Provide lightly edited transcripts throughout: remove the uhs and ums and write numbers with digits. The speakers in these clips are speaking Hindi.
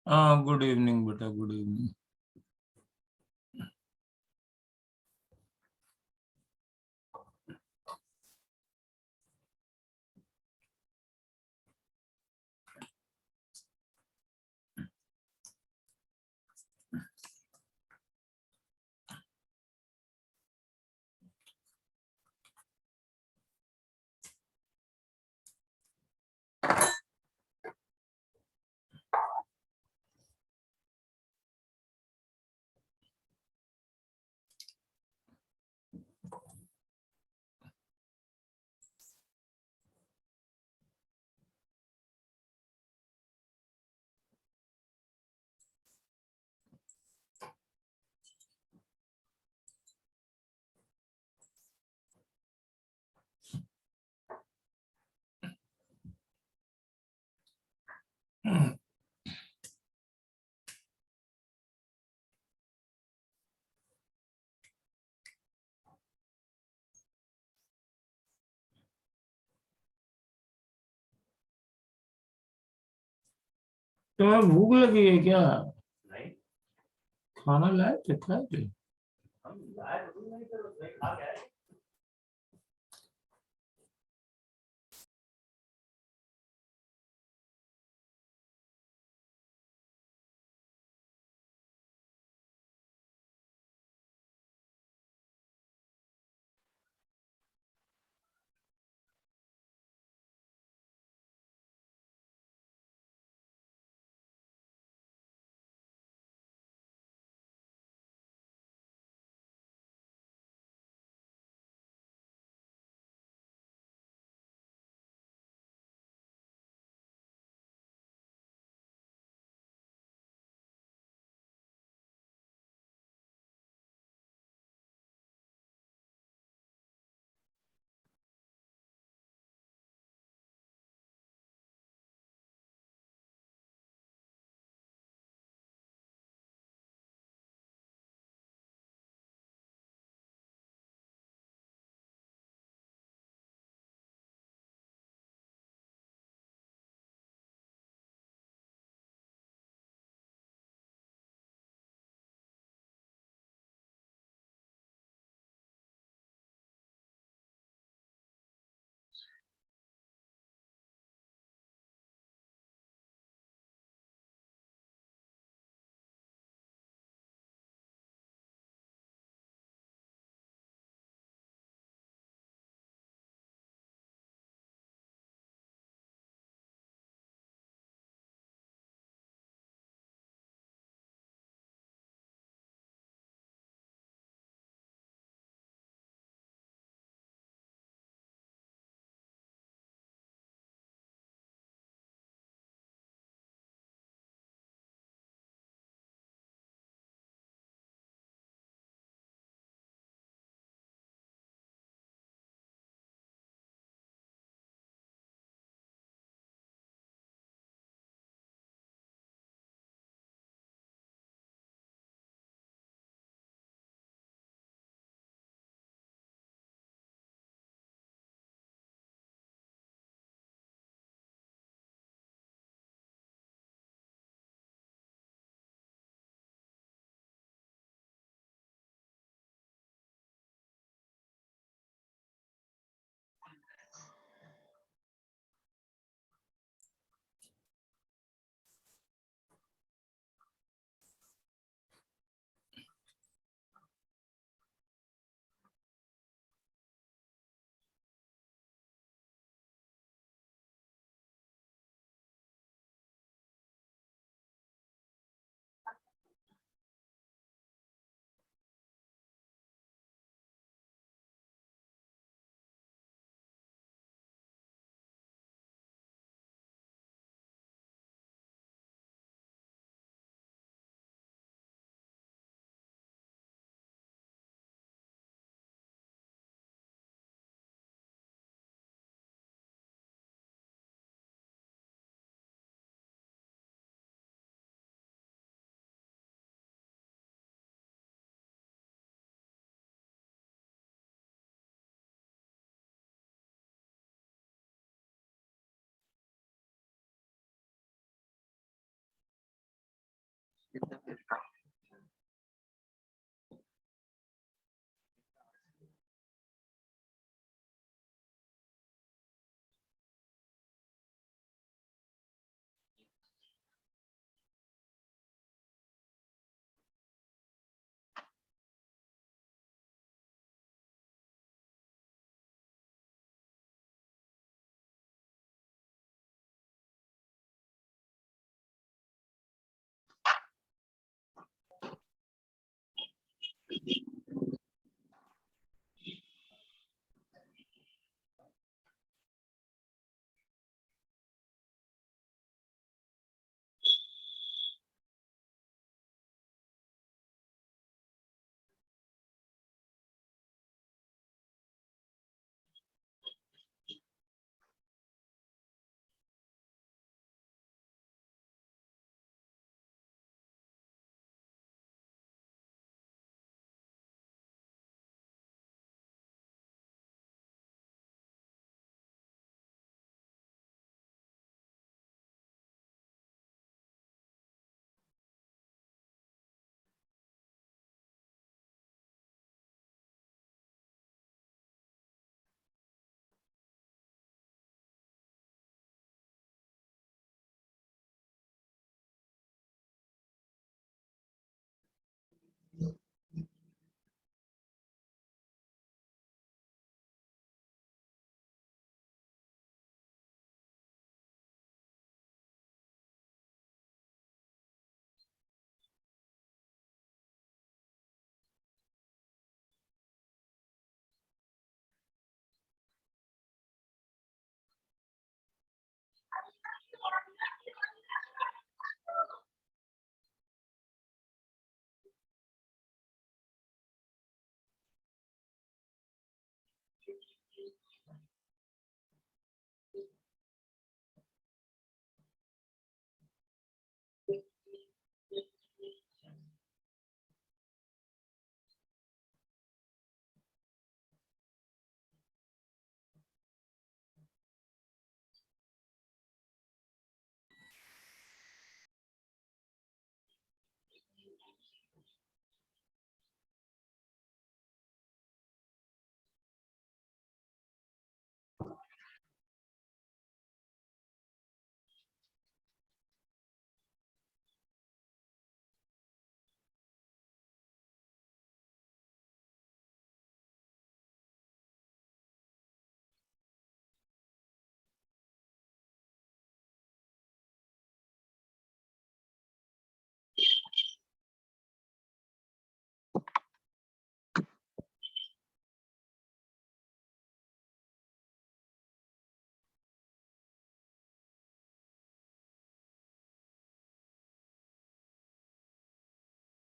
हाँ, गुड इवनिंग बेटा, गुड इवनिंग। तुम्हें भूख लगी है क्या? नहीं। खाना लाए थे, खाए थे? हम लाए तो नहीं, पर खा के आए।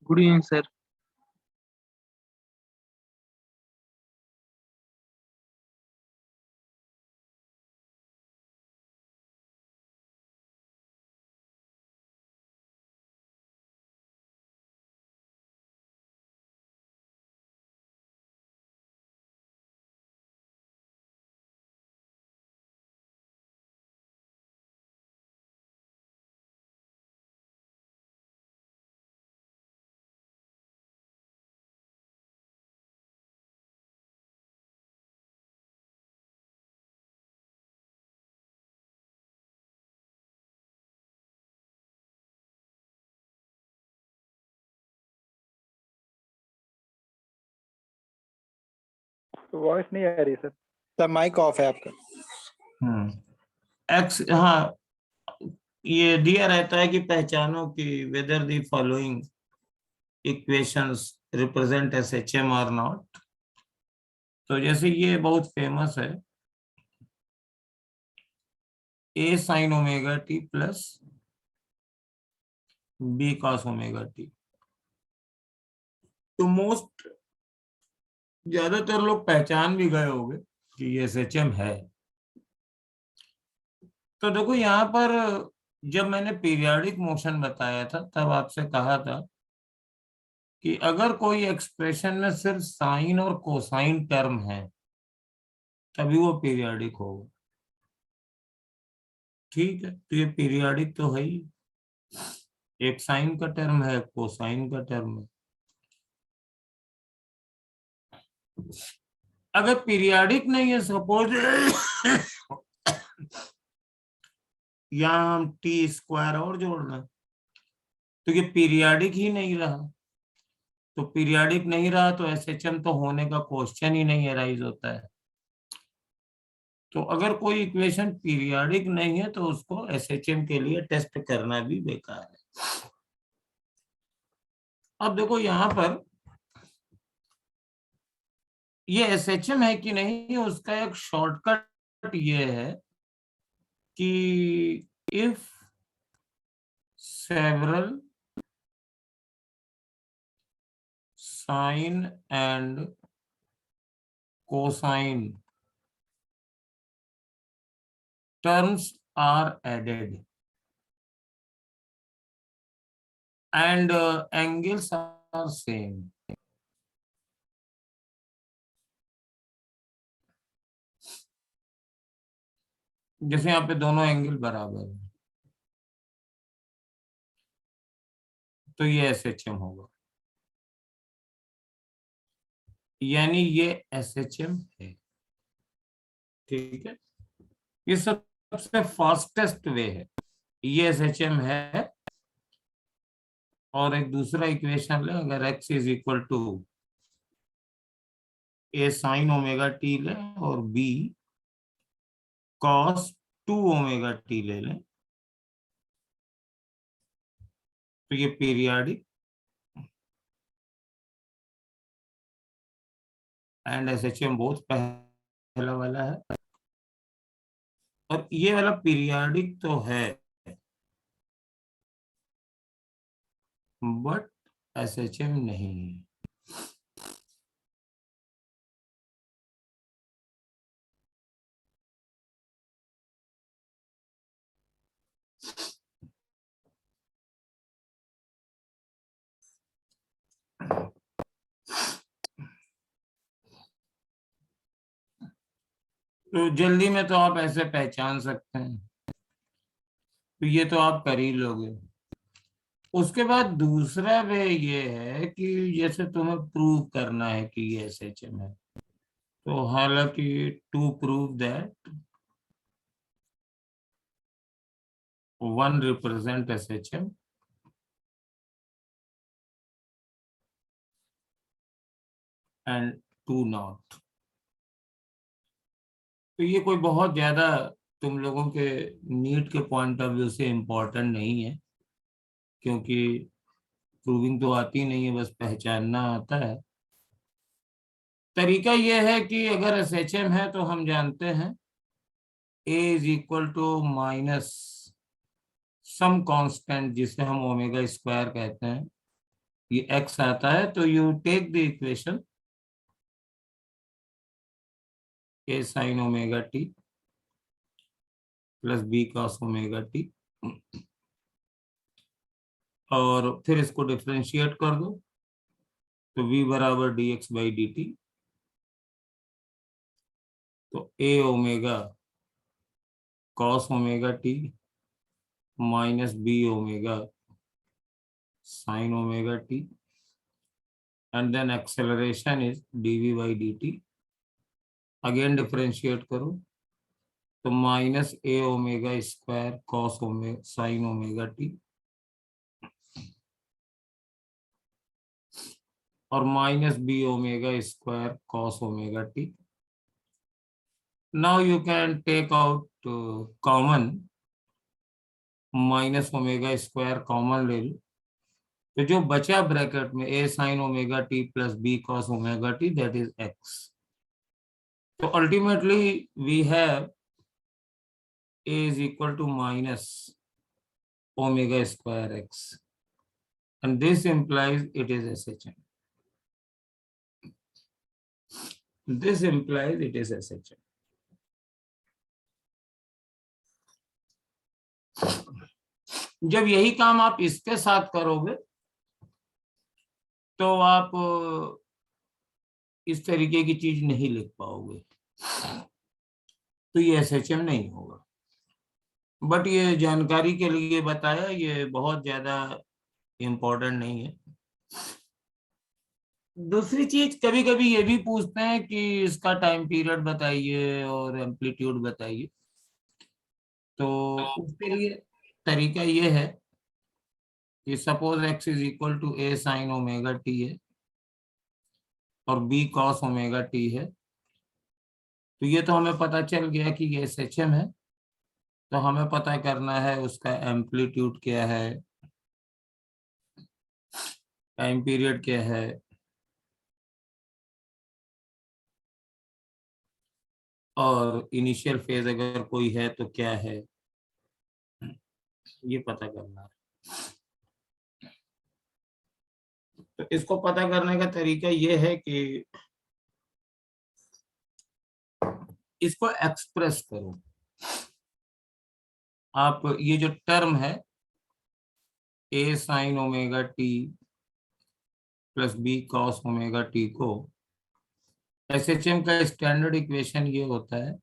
Good evening sir. वॉइस नहीं आ रही सर। सर माइक ऑफ है आपका। एक्स, हाँ, ये दिया रहता है कि पहचानो कि whether the following equations represent SHM और नॉट। तो जैसे ये बहुत फेमस है, A sine omega T plus B cos omega T. तो मोस्ट ज्यादातर लोग पहचान भी गए होंगे कि ये एसएचएम है। तो देखो यहाँ पर जब मैंने पीरियोडिक मोशन बताया था तब आपसे कहा था कि अगर कोई एक्सप्रेशन में सिर्फ साइन और कोसाइन टर्म है तभी वो पीरियोडिक होगा। ठीक है, तो ये पीरियोडिक तो है ही, एक साइन का टर्म है, कोसाइन का टर्म है। अगर पीरियोडिक नहीं है, सपोज यहाँ हम टी स्क्वायर और जोड़ना, तो ये पीरियोडिक ही नहीं रहा। तो पीरियोडिक नहीं रहा तो एसएचएम तो होने का क्वेश्चन ही नहीं अराइज होता है। तो अगर कोई इक्वेशन पीरियोडिक नहीं है तो उसको एसएचएम के लिए टेस्ट करना भी बेकार है। अब देखो यहाँ पर ये एसएचएम है कि नहीं, उसका एक शॉर्टकट ये है कि if several sine and cosine terms are added and angles are same, जैसे यहाँ पे दोनों एंगल बराबर है तो ये एसएचएम होगा, यानी ये एसएचएम है। ठीक है, ये सबसे फास्टेस्ट वे है, ये एसएचएम है। और एक दूसरा इक्वेशन ले, अगर x is equal to a sine omega t ले और b कॉस 2 ओमेगा टी ले लें, तो ये पीरियोडिक एंड एसएचएम बहुत पहला वाला है। और ये वाला पीरियोडिक तो है बट एसएचएम नहीं है। तो जल्दी में तो आप ऐसे पहचान सकते हैं, तो ये तो आप कर ही लोगे। उसके बाद दूसरा वे ये है कि जैसे तुम्हें प्रूव करना है कि ये एसएचएम है, तो हालांकि to prove that one represent SHM and two not. तो ये कोई बहुत ज्यादा तुम लोगों के नीट के पॉइंट ऑफ व्यू से इम्पोर्टेंट नहीं है, क्योंकि प्रूविंग तो आती नहीं है, बस पहचानना आता है। तरीका यह है कि अगर एसएचएम है तो हम जानते हैं A is equal to minus some constant जिसे हम ओमेगा स्क्वायर कहते हैं, ये x आता है, तो you take the equation a sin omega t plus b cos omega t, और फिर इसको डिफरेंशिएट कर दो, तो v बराबर dx बाई dt, तो a omega cos omega t minus b omega sin omega t, and then acceleration is dv by dt, again differentiate करो, तो minus a omega square cos omega sin omega t और minus b omega square cos omega t. Now you can take out common, minus omega square common ले लो, तो जो बचा ब्रैकेट में a sin omega t plus b cos omega t, that is x. तो ultimately we have a is equal to minus omega square x, and this implies it is SHM. This implies it is SHM. जब यही काम आप इसके साथ करोगे तो आप इस तरीके की चीज नहीं लिख पाओगे, तो ये SHM नहीं होगा. बट ये जानकारी के लिए बताया, ये बहुत ज्यादा इम्पोर्टेंट नहीं है. दूसरी चीज, कभी कभी ये भी पूछते हैं कि इसका टाइम पीरियड बताइए और एम्पलीट्यूड बताइए, तो उसके लिए तरीका ये है कि suppose x is equal to a sin omega t है और b cos ओमेगा t है, तो ये तो हमें पता चल गया कि ये SHM है. तो हमें पता करना है उसका एम्पलीट्यूड क्या है, टाइम पीरियड क्या है, और इनिशियल फेज अगर कोई है तो क्या है, ये पता करना है. तो इसको पता करने का तरीका ये है कि इसको एक्सप्रेस करो. आप ये जो टर्म है a sin omega t plus b cos omega t को, SHM का स्टैंडर्ड इक्वेशन ये होता है,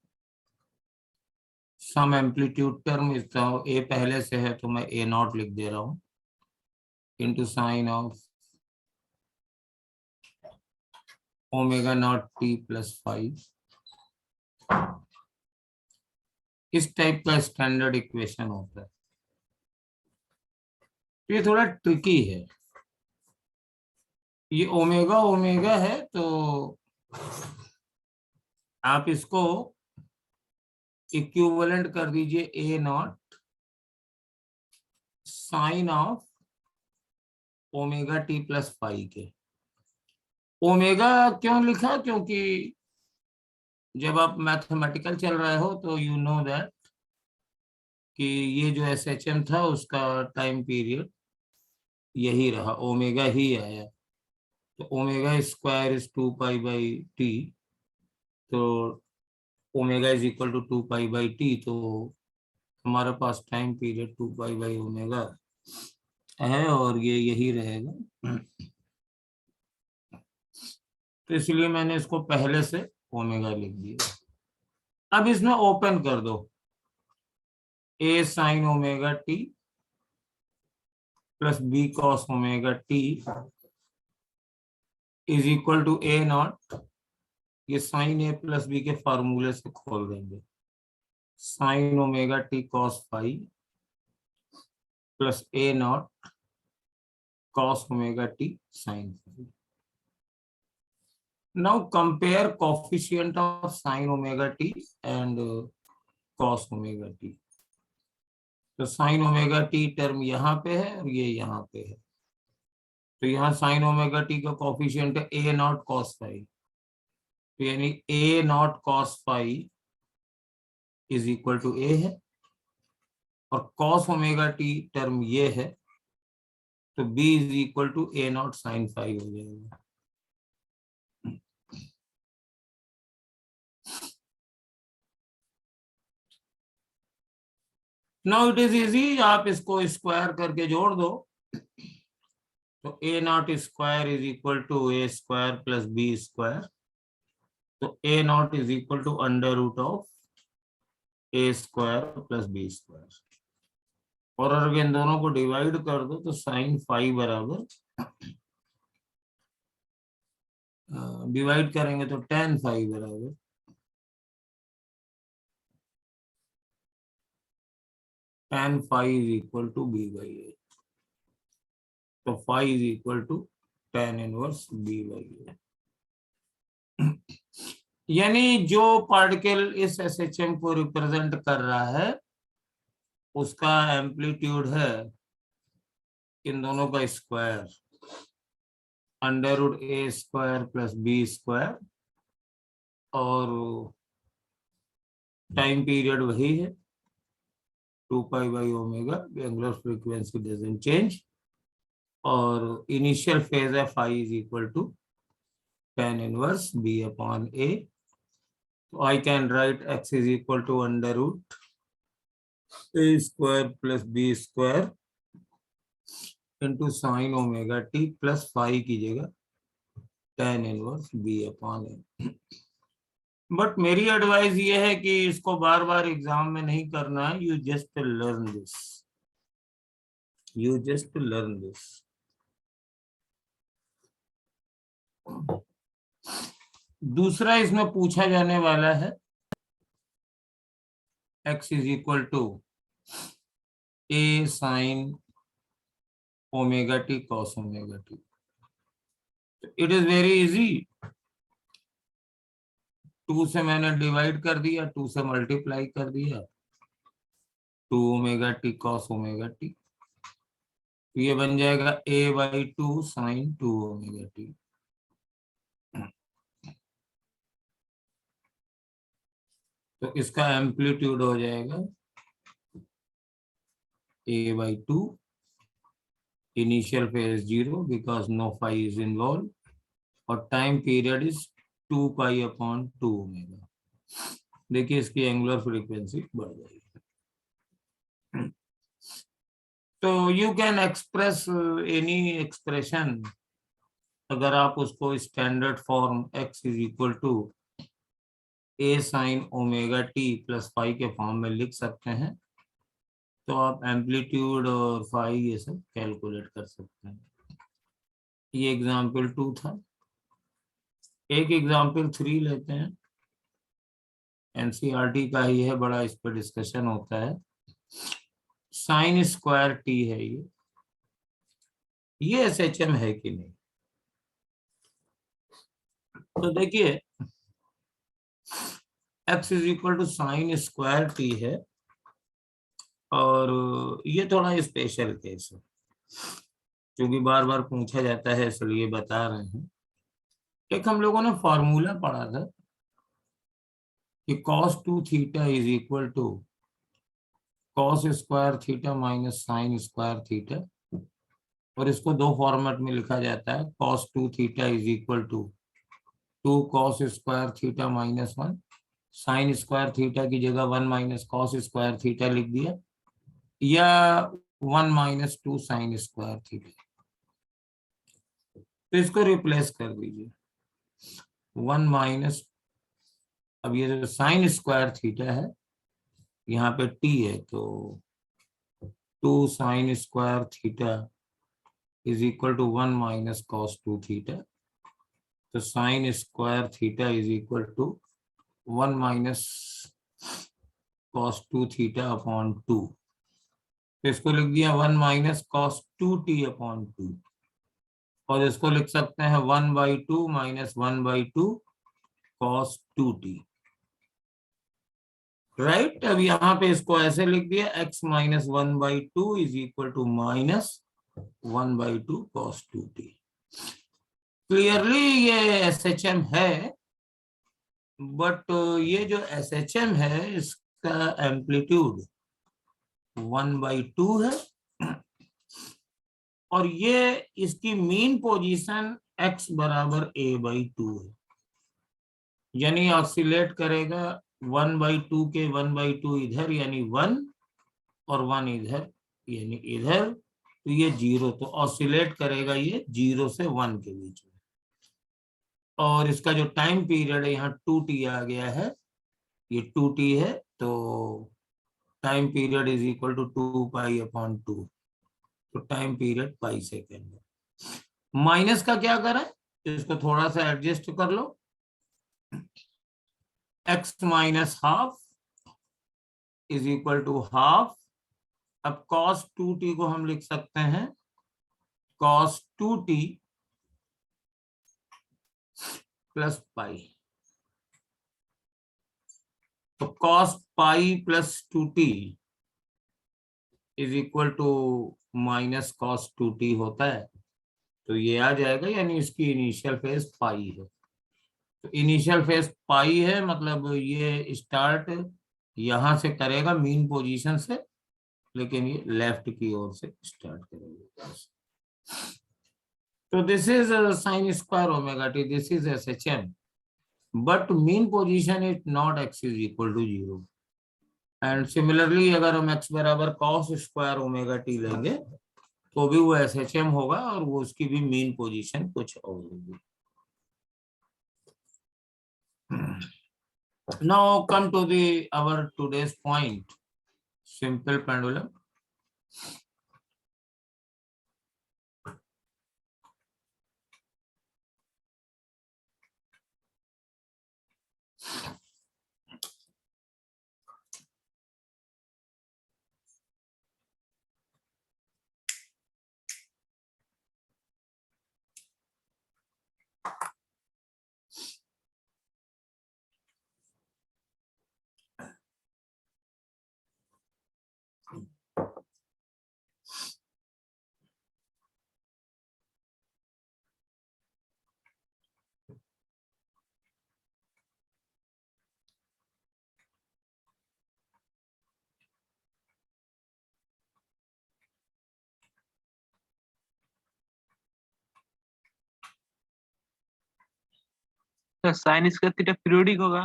सम एम्पलीट्यूड टर्म, a पहले से है तो मैं a नॉट लिख दे रहा हूं, into sine of omega naught t plus 5. इस टाइप का स्टैंडर्ड इक्वेशन होता है. ये थोड़ा ट्रिकी है. ये ओमेगा ओमेगा है, तो आप इसको इक्विवेलेंट कर दीजिए a naught sine of omega t plus 5 के. ओमेगा क्यों लिखा? क्योंकि जब आप मैथमेटिकल चल रहे हो तो यू नो दैट कि ये जो SHM था उसका टाइम पीरियड यही रहा, ओमेगा ही आया. तो omega square is 2 pi by T, तो omega is equal to 2 pi by T, तो हमारे पास time period 2 pi by omega है और ये यही रहेगा. तो इसलिए मैंने इसको पहले से ओमेगा लिख दिया. अब इसमें ओपन कर दो, a sin omega t plus b cos omega t is equal to a naught, ये साइन a प्लस b के फॉर्मूले से खोल देंगे, sine omega t cos 5 plus a naught cos omega t sin 5. Now compare coefficient of sin omega t and cos omega t. तो sin ओमेगा t टर्म यहाँ पे है और ये यहाँ पे है, तो यहाँ sin ओमेगा t का कोफिशिएंट है a नॉट cos 5, तो यानी a naught cos 5 is equal to a है, और cos ओमेगा t टर्म ये है, तो b is equal to a naught sine phi हो जाएगा। नाउ इट इज इजी, आप इसको स्क्वायर करके जोड़ दो, तो a naught square is equal to a square plus b square, तो a naught is equal to under root of a square plus b square. और अगर इन दोनों को डिवाइड कर दो तो साइन फाई बराबर, डिवाइड करेंगे तो टेन फाई बराबर tan phi is equal to b by a, तो phi is equal to tan inverse b by a। यानी जो पार्टिकल इस SHM को रिप्रेजेंट कर रहा है उसका एम्पलीट्यूड है इन दोनों का square, under root a square plus b square, और टाइम पीरियड वही है 2 pi by omega, angular frequency doesn't change, और इनिशियल फेज है phi is equal to tan inverse b upon a। तो I can write x is equal to under root a square plus b square into sine omega t plus phi की जगह tan inverse b upon a। But मेरी एडवाइस ये है कि इसको बार बार एग्जाम में नहीं करना है, you just learn this, you just learn this. दूसरा इसमें पूछा जाने वाला है x is equal to a sine omega T cos omega t. It is very easy, 2 से मैंने डिवाइड कर दिया, 2 से मल्टीप्लाई कर दिया, 2 omega T cos omega T, तो ये बन जाएगा a by 2 sine 2 omega T. तो इसका एम्पलीट्यूड हो जाएगा a by 2, initial phase 0 because no phi is involve, और time period is 2 pi upon 2 omega. देखिए इसकी एंगुलर फ्रीक्वेंसी बढ़ जाएगी। तो you can express any expression, अगर आप उसको standard form x is equal to a sine omega T plus phi के फॉर्म में लिख सकते हैं, तो आप एम्पलीट्यूड और फाई ये सब कैलकुलेट कर सकते हैं। ये एग्जाम्पल 2 था। एक एग्जाम्पल 3 लेते हैं, एनसीईआरटी का ही है, बड़ा इस पर डिस्कशन होता है। साइन स्क्वायर टी है ये एसएचएम है कि नहीं? तो देखिए x is equal to sine square t है, और ये थोड़ा स्पेशल केस है क्योंकि बार बार पूछा जाता है, इसलिए बता रहे हैं। एक हम लोगों ने फॉर्मूला पढ़ा था कि cos 2 theta is equal to cos square theta minus sine square theta, और इसको दो फॉर्मेट में लिखा जाता है, cos 2 theta is equal to 2 cos square theta minus 1, sine square theta की जगह 1 माइनस cos स्क्वायर थीटा लिख दिया, या 1 माइनस 2 साइन स्क्वायर थीटा। तो इसको रिप्लेस कर दीजिए 1 माइनस, अब ये जो साइन स्क्वायर थीटा है यहाँ पे t है, तो 2 sine square theta is equal to 1 minus cos 2 theta, तो sine square theta is equal to 1 minus cos 2 theta upon 2। तो इसको लिख दिया 1 माइनस कॉस 2t अपॉन 2, और इसको लिख सकते हैं 1 by 2 minus 1 by 2 cos 2t, right. अब यहाँ पे इसको ऐसे लिख दिया x minus 1 by 2 is equal to minus 1 by 2 cos 2t। Clearly ये SHM है, बट ये जो SHM है इसका एम्पलीट्यूड 1 बाई 2 है, और ये इसकी मीन पोजीशन x बराबर a/2 है, यानी ऑसिलेट करेगा 1/2 के 1/2 इधर यानी 1 और 1 इधर यानी इधर, तो ये 0, तो ऑसिलेट करेगा ये 0 से 1 के बीच में। और इसका जो टाइम पीरियड है यहाँ 2t आ गया है, ये 2t है, तो time period is equal to 2π/2, तो टाइम पीरियड पाई सेकेंड है। माइनस का क्या करें, इसको थोड़ा सा एडजस्ट कर लो, x minus half is equal to half. अब cos 2t को हम लिख सकते हैं cos 2t प्लस पाई, तो cos pi plus 2t is equal to minus cos 2t होता है, तो ये आ जाएगा, यानी इसकी इनिशियल फेज पाई है। तो इनिशियल फेज पाई है, मतलब ये स्टार्ट यहां से करेगा मीन पोजीशन से, लेकिन ये लेफ्ट की ओर से स्टार्ट करेगा। तो this is sine square omega T, this is SHM, but mean position is not x is equal to 0। And similarly अगर हम x बराबर cos स्क्वायर ओमेगा टी लेंगे तो भी वो SHM होगा, और वो उसकी भी मीन पोजीशन कुछ और होगी। Now come to the our today's point, simple pendulum. Sir sine इसका थीटा पीरियोडिक होगा,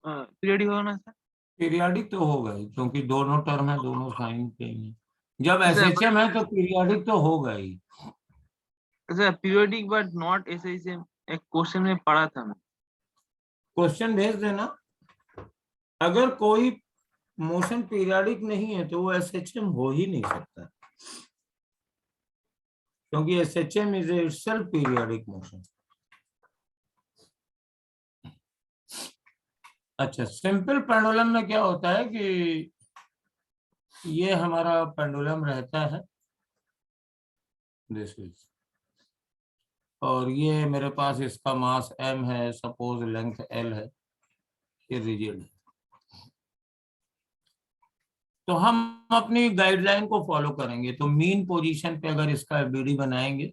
पीरियोडिक होगा ना सर? पीरियाडिक तो होगा ही, क्योंकि दोनों टर्म है, दोनों साइन के ही। जब सर SHM है तो पीरियाडिक तो होगा ही। सर पीरियोडिक बट नॉट ऐसे ही सेम, एक क्वेश्चन में पढ़ा था मैं। क्वेश्चन भेज देना। अगर कोई मोशन पीरियाडिक नहीं है तो वो SHM हो ही नहीं सकता, क्योंकि SHM is itself periodic motion. अच्छा, सिंपल पेंडुलम में क्या होता है कि ये हमारा पेंडुलम रहता है, दिस इज, और ये मेरे पास इसका मास m है, सपोज लेंथ l है, ये रिजिड है। तो हम अपनी गाइडलाइन को फॉलो करेंगे, तो मीन पोजीशन पे अगर इसका FBD बनाएंगे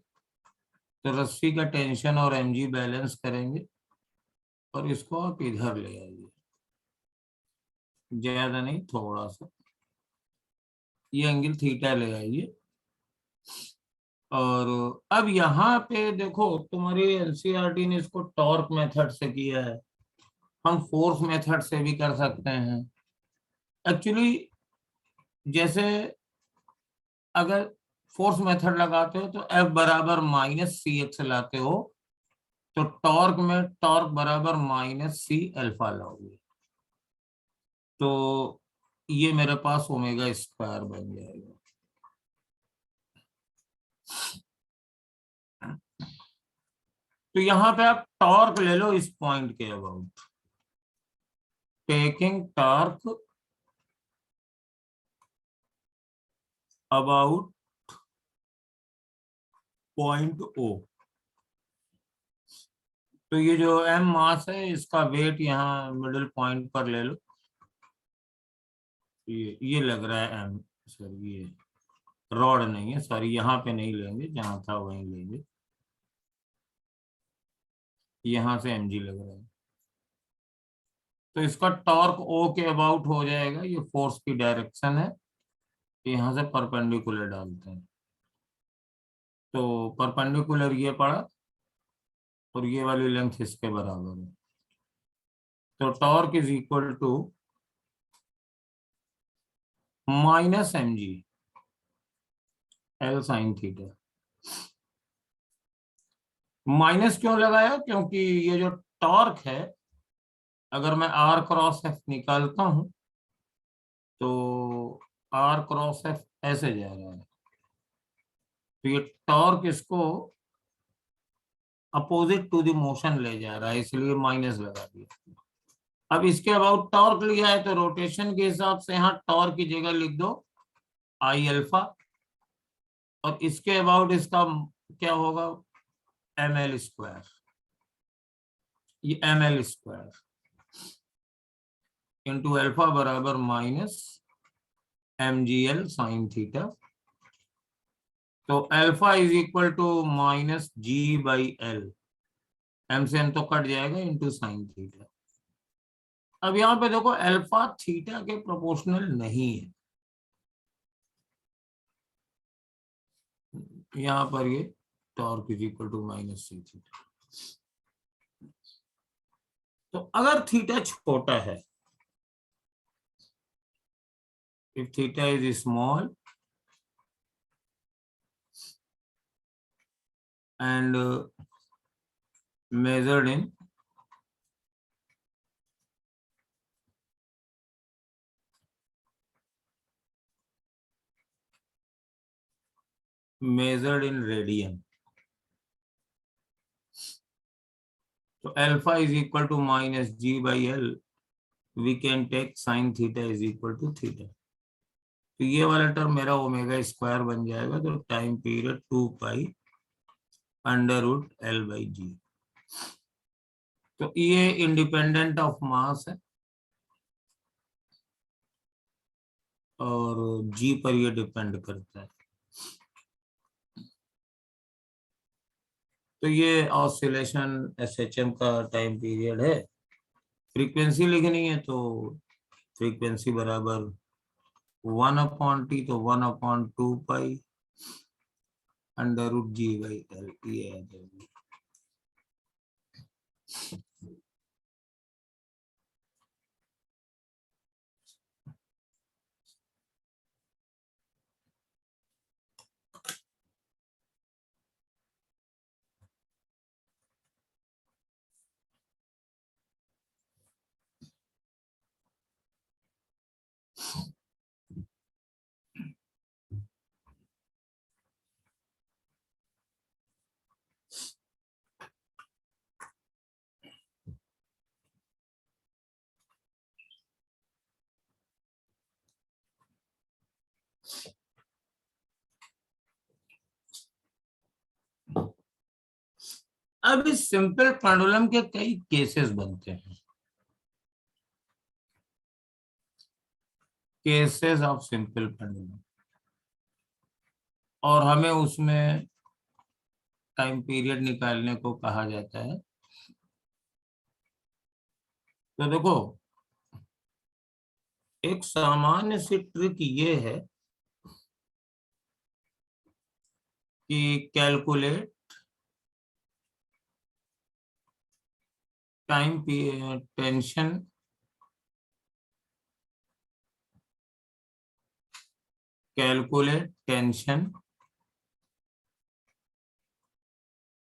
तो रस्सी का टेंशन और mg बैलेंस करेंगे, और इसको आप इधर ले आइए, ज्यादा नहीं, थोड़ा सा ये एंगल थीटा ले आइए। और अब यहाँ पे देखो, तुम्हारी NCERT ने इसको टॉर्क मेथड से किया है, हम फोर्स मेथड से भी कर सकते हैं। एक्चुअली जैसे अगर फोर्स मेथड लगाते हो तो F बराबर -CX लाते हो, तो टॉर्क में टॉर्क बराबर -C अल्फा लाओगे, तो ये मेरे पास ओमेगा स्क्वायर बन जाएगा। तो यहाँ पे आप टॉर्क ले लो इस पॉइंट के about, taking torque about point O। तो ये जो m मास है, इसका वेट यहाँ मिडिल पॉइंट पर ले लो, ये लग रहा है m, सर ये रॉड नहीं है, सॉरी, यहाँ पे नहीं लेंगे, जहां था वहीं लेंगे, यहां से mg लग रहा है। तो इसका टॉर्क O के अबाउट हो जाएगा, ये फोर्स की डायरेक्शन है, यहाँ से परपेंडिकुलर डालते हैं, तो परपेंडिकुलर ये पड़ा और ये वाली लेंथ इसके बराबर है, तो torque is equal to minus M G L sine theta. Minus क्यों लगाया? क्योंकि ये जो टॉर्क है, अगर मैं आर क्रॉस एफ निकालता हूं तो आर क्रॉस एफ ऐसे जा रहा है, तो ये टॉर्क इसको अपोजिट टू द मोशन ले जा रहा है, इसलिए माइनस लगा दिया। अब इसके अबाउट टॉर्क लिया है तो रोटेशन के हिसाब से यहाँ टॉर्क की जगह लिख दो आई अल्फा, और इसके अबाउट इसका क्या होगा? M L square. ये M L square into alpha बराबर minus M G L sine theta. तो alpha is equal to minus G by L, M से एम तो कट जाएगा, इंटू साइन थीटा। अब यहाँ पे देखो अल्फा थीटा के प्रोपोर्शनल नहीं है, यहाँ पर ये torque is equal to minus C theta. तो अगर थीटा छोटा है, if theta is small and measured in radian, so alpha is equal to minus g by l, we can take sin theta is equal to theta। तो ये वाला टर्म मेरा ओमेगा स्क्वायर बन जाएगा, तो time period 2 pi under root L by G. तो ये इंडिपेंडेंट ऑफ मास है और जी पर ये डिपेंड करता है। तो ये ऑसिलेशन एसएचएम का टाइम पीरियड है। फ्रीक्वेंसी लिखनी है तो फ्रीक्वेंसी बराबर 1/t, तो 1/2 pi under root G by L, ये आ जाएगी। अब इस सिंपल पेंडुलम के कई केसेस बनते हैं, केसेस ऑफ सिंपल पेंडुलम, और हमें उसमें टाइम पीरियड निकालने को कहा जाता है। तो देखो, एक सामान्य सी ट्रिक ये है कि calculate time tension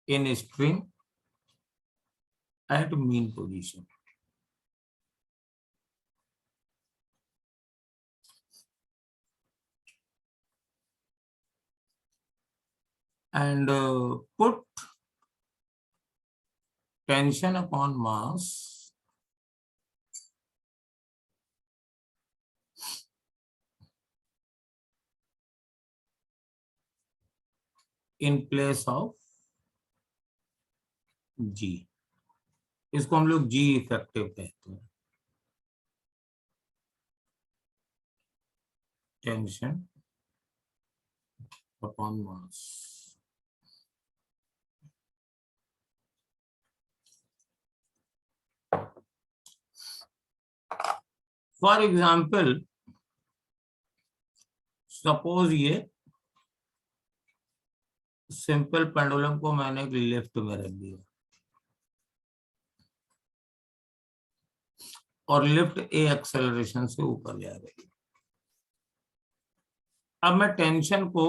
in string at mean position। and put tension upon mass in place of G। इसको हम लोग G इफेक्टिव कहते हैं, tension upon mass. For example, suppose ये सिंपल पेंडुलम को मैंने एक लेफ्ट में रख दिया और लिफ्ट ए एक्सेलरेशन से ऊपर जा रही है। अब मैं टेंशन को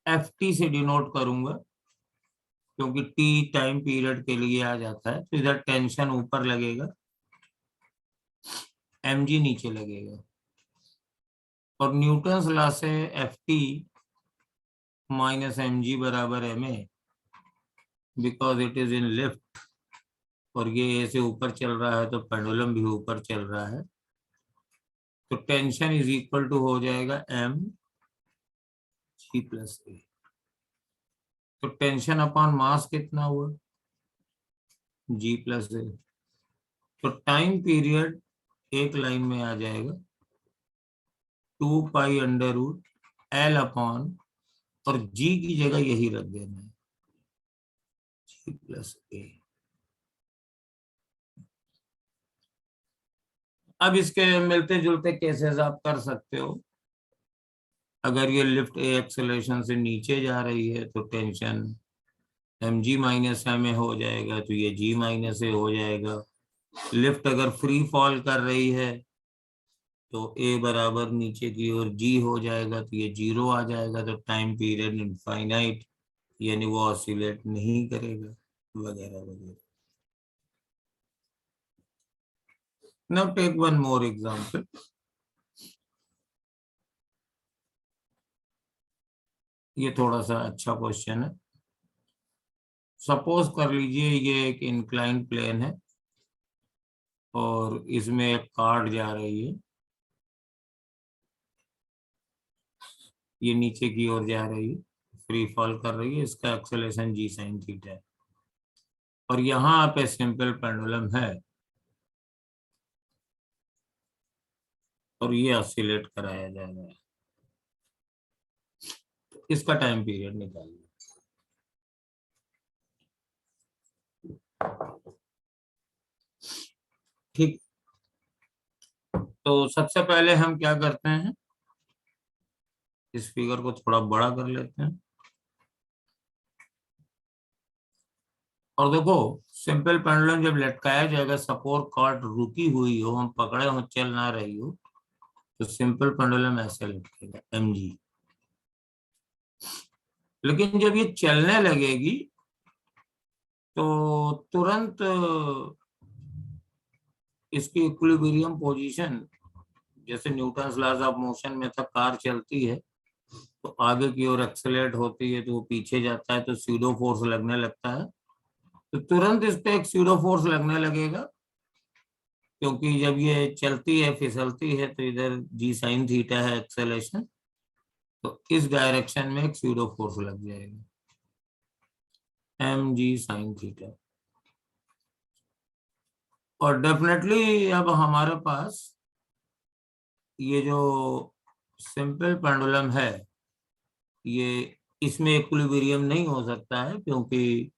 ft से डिनोट करूंगा क्योंकि t टाइम पीरियड के लिए आ जाता है, तो इधर टेंशन ऊपर लगेगा, mg नीचे लगेगा और न्यूटन्स लॉ से ft माइनस mg बराबर ma because it is in lift और ये ऐसे ऊपर चल रहा है तो पेंडुलम भी ऊपर चल रहा है, तो टेंशन इज इक्वल टू हो जाएगा m g प्लस a। तो टेंशन अपॉन मास कितना हुआ g प्लस a। तो टाइम पीरियड एक लाइन में आ जाएगा 2 pi under root L upon और g की जगह यही रख देना है g प्लस a। अब इसके मिलते जुलते केसेस आप कर सकते हो। अगर ये लिफ्ट ए एक्सेलरेशन से नीचे जा रही है तो टेंशन mg माइनस ma हो जाएगा, तो ये g माइनस a हो जाएगा। लिफ्ट अगर फ्री फॉल कर रही है तो a बराबर नीचे की ओर g हो जाएगा, तो ये 0 आ जाएगा, तो टाइम पीरियड इनफाइनाइट यानी वो ऑसिलेट नहीं करेगा वगैरह वगैरह। Now take one more example. ये थोड़ा सा अच्छा क्वेश्चन है। सपोज कर लीजिए ये एक इंक्लाइंड प्लेन है और इसमें एक कार्ड जा रही है, ये नीचे की ओर जा रही है, फ्री फॉल कर रही है, इसका एक्सेलरेशन g sin थीटा है और यहाँ पे सिंपल पेंडुलम है और ये ऑसिलेट कराया जा रहा है, इसका टाइम पीरियड निकालिए। ठीक, तो सबसे पहले हम क्या करते हैं, इस फिगर को थोड़ा बड़ा कर लेते हैं और देखो सिंपल पेंडुलम जब लटकाया जाएगा, सपोर्ट कॉर्ड रुकी हुई हो, हम पकड़े हो, चल ना रही हो, तो सिंपल पेंडुलम ऐसे लटकेगा mg। लेकिन जब ये चलने लगेगी तो तुरंत इसकी इक्विलिब्रियम पोजीशन, जैसे न्यूटन्स लॉज ऑफ मोशन में था, कार चलती है तो आगे की ओर एक्सेलरेट होती है तो वो पीछे जाता है तो स्यूडो फोर्स लगने लगता है, तो तुरंत इस पे एक स्यूडो फोर्स लगने लगेगा क्योंकि जब ये चलती है फिसलती है तो इधर g sin थीटा है एक्सेलरेशन, तो इस डायरेक्शन में एक स्यूडो फोर्स लग जाएगा mg sin थीटा। और डेफिनेटली अब हमारे पास ये जो सिंपल पेंडुलम है ये इसमें इक्विलिब्रियम नहीं हो सकता है क्योंकि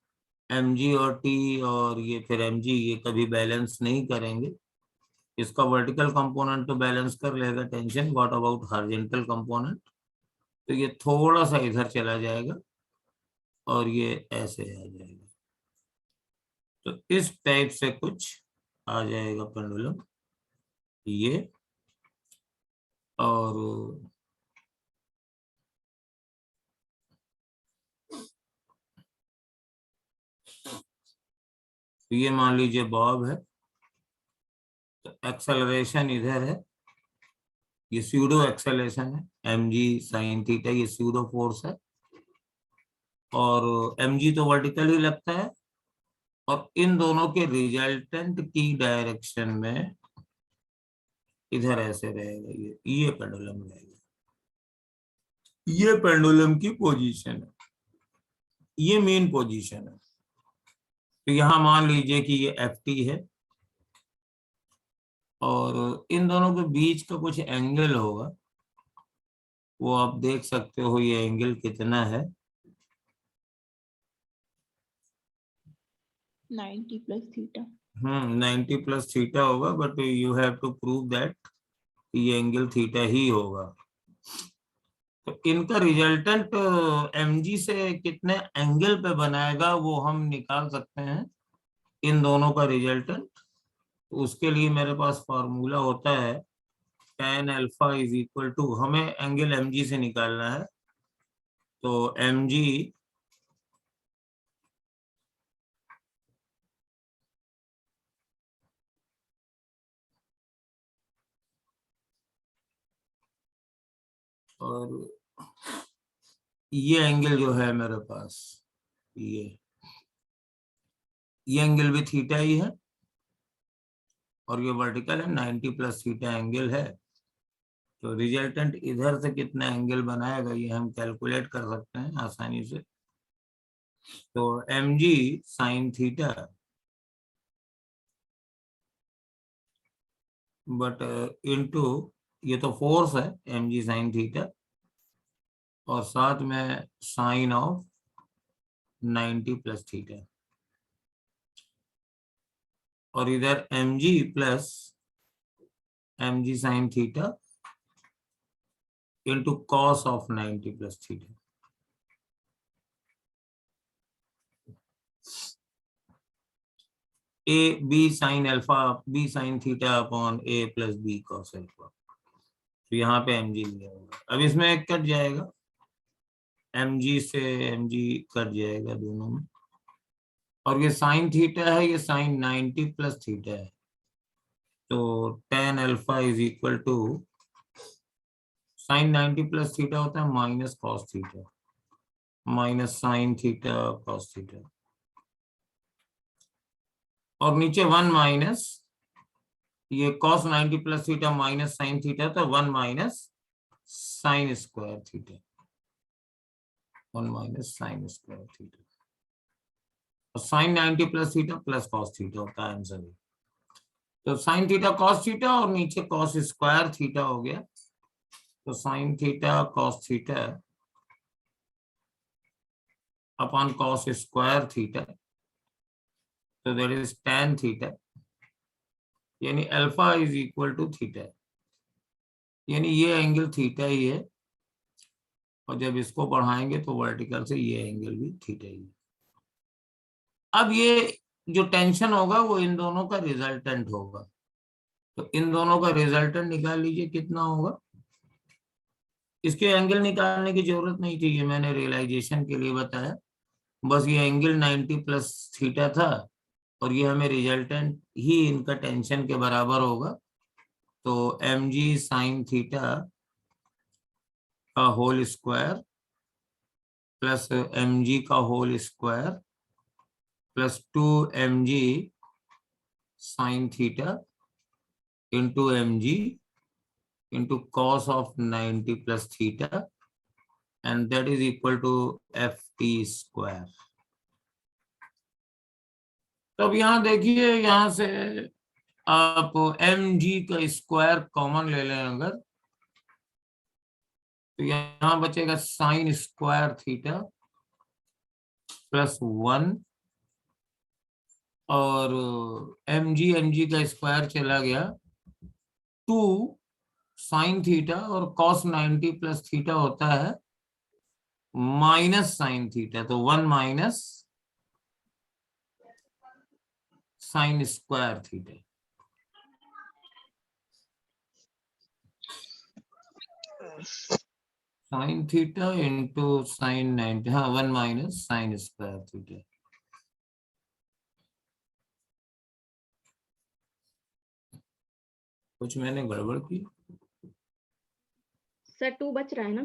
mg और t और ये फिर mg ये कभी बैलेंस नहीं करेंगे। इसका वर्टिकल कंपोनेंट तो बैलेंस कर लेगा tension, what about horizontal component, तो ये थोड़ा सा इधर चला जाएगा और ये ऐसे आ जाएगा, तो इस टाइप से कुछ आ जाएगा पेंडुलम ये। और ये मान लीजिए बॉब है, तो एक्सेलरेशन इधर है, ये स्यूडो एक्सेलरेशन है mg sin थीटा, ये स्यूडो फोर्स है और mg तो वर्टिकल ही लगता है और इन दोनों के रिजल्टेंट की डायरेक्शन में इधर ऐसे रहेगा, ये पेंडुलम रहेगा, ये पेंडुलम की पोजीशन है, ये मेन पोजीशन है। तो यहां मान लीजिए कि ये ft है और इन दोनों के बीच का कुछ एंगल होगा, वो आप देख सकते हो, ये एंगल कितना है 90 plus theta. 90 प्लस थीटा होगा, but you have to prove that ये एंगल थीटा ही होगा। तो इनका रिजल्टेंट mg से कितने एंगल पे बनाएगा वो हम निकाल सकते हैं, इन दोनों का रिजल्टेंट। उसके लिए मेरे पास फॉर्मूला होता है tan alpha is equal to, हमें एंगल mg से निकालना है, तो mg और ये एंगल जो है मेरे पास, ये एंगल भी थीटा ही है और ये वर्टिकल है, 90 प्लस थीटा एंगल है। तो रिजल्टेंट इधर से कितना एंगल बनाएगा ये हम कैलकुलेट कर सकते हैं आसानी से। तो mg sine theta, but into ये तो फोर्स है mg साइन थीटा, और साथ में साइन ऑफ 90 प्लस थीटा, और इधर mg plus mg sine theta into cos of 90 plus theta. A B sine alpha, B sine theta upon A plus B cos alpha. तो यहाँ पे mg लिया होगा, अब इसमें एक कट जाएगा, mg से mg कट जाएगा दोनों में, और ये साइन थीटा है, ये साइन 90 प्लस थीटा है, तो tan alpha is equal to sine 90 plus theta होता है minus cos theta, minus sine theta cos theta, और नीचे 1 माइनस ये cos 90 plus theta minus sine theta, तो 1 minus sine square theta, 1 minus sine square theta, और sine 90 plus theta plus cos theta होता है आंसर। तो साइन थीटा कॉस थीटा और नीचे कॉस स्क्वायर थीटा हो गया, तो sine theta cos theta upon cos square theta, तो दैट इज tan थीटा, यानी alpha is equal to theta, यानी ये एंगल थीटा ही है, और जब इसको बढ़ाएंगे तो वर्टिकल से ये एंगल भी थीटा ही है। अब ये जो टेंशन होगा वो इन दोनों का रिजल्टेंट होगा, तो इन दोनों का रिजल्टेंट निकाल लीजिए कितना होगा। इसके एंगल निकालने की जरूरत नहीं थी, ये मैंने रियलाइजेशन के लिए बताया, बस ये एंगल 90 प्लस थीटा था और ये हमें रिजल्टेंट ही इनका टेंशन के बराबर होगा। तो mg साइन थीटा का होल स्क्वायर प्लस mg का whole square plus 2mg sine theta into mg into cos of 90 plus theta, and that is equal to ft square. तो अब यहाँ देखिए, यहाँ से आप mg का स्क्वायर कॉमन ले लें अगर, तो यहाँ बचेगा साइन स्क्वायर थीटा प्लस 1, और mg का स्क्वायर चला गया 2 साइन थीटा, और कॉस 90 प्लस थीटा होता है माइनस साइन थीटा, तो 1 minus sine square theta. Sign theta into sine 90, हाँ 1 माइनस साइन स्क्वायर थीटा। कुछ मैंने गड़बड़ की? सर 2 बच रहा है ना?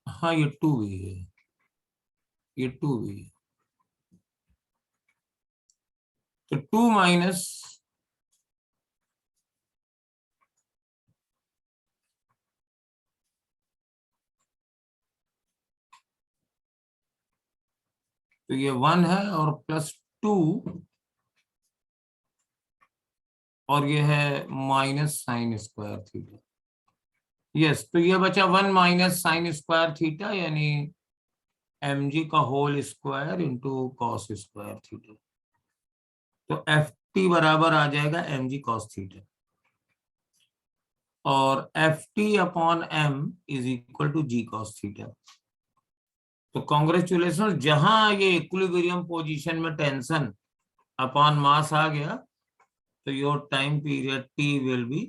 हाँ ये 2 भी है, ये 2 भी है, तो 2 माइनस तो ये 1 है और प्लस 2, और ये है minus sine square theta. Yes, तो ये बचा 1 माइनस साइन स्क्वायर थीटा, यानी mg का whole square into cos square theta, तो ft बराबर आ जाएगा mg कॉस थीटा। और F T upon M is equal to G cos theta. तो कॉन्ग्रेचुलेशन, जहां ये इक्विलिब्रियम पोजीशन में टेंशन अपॉन मास आ गया तो your time period T will be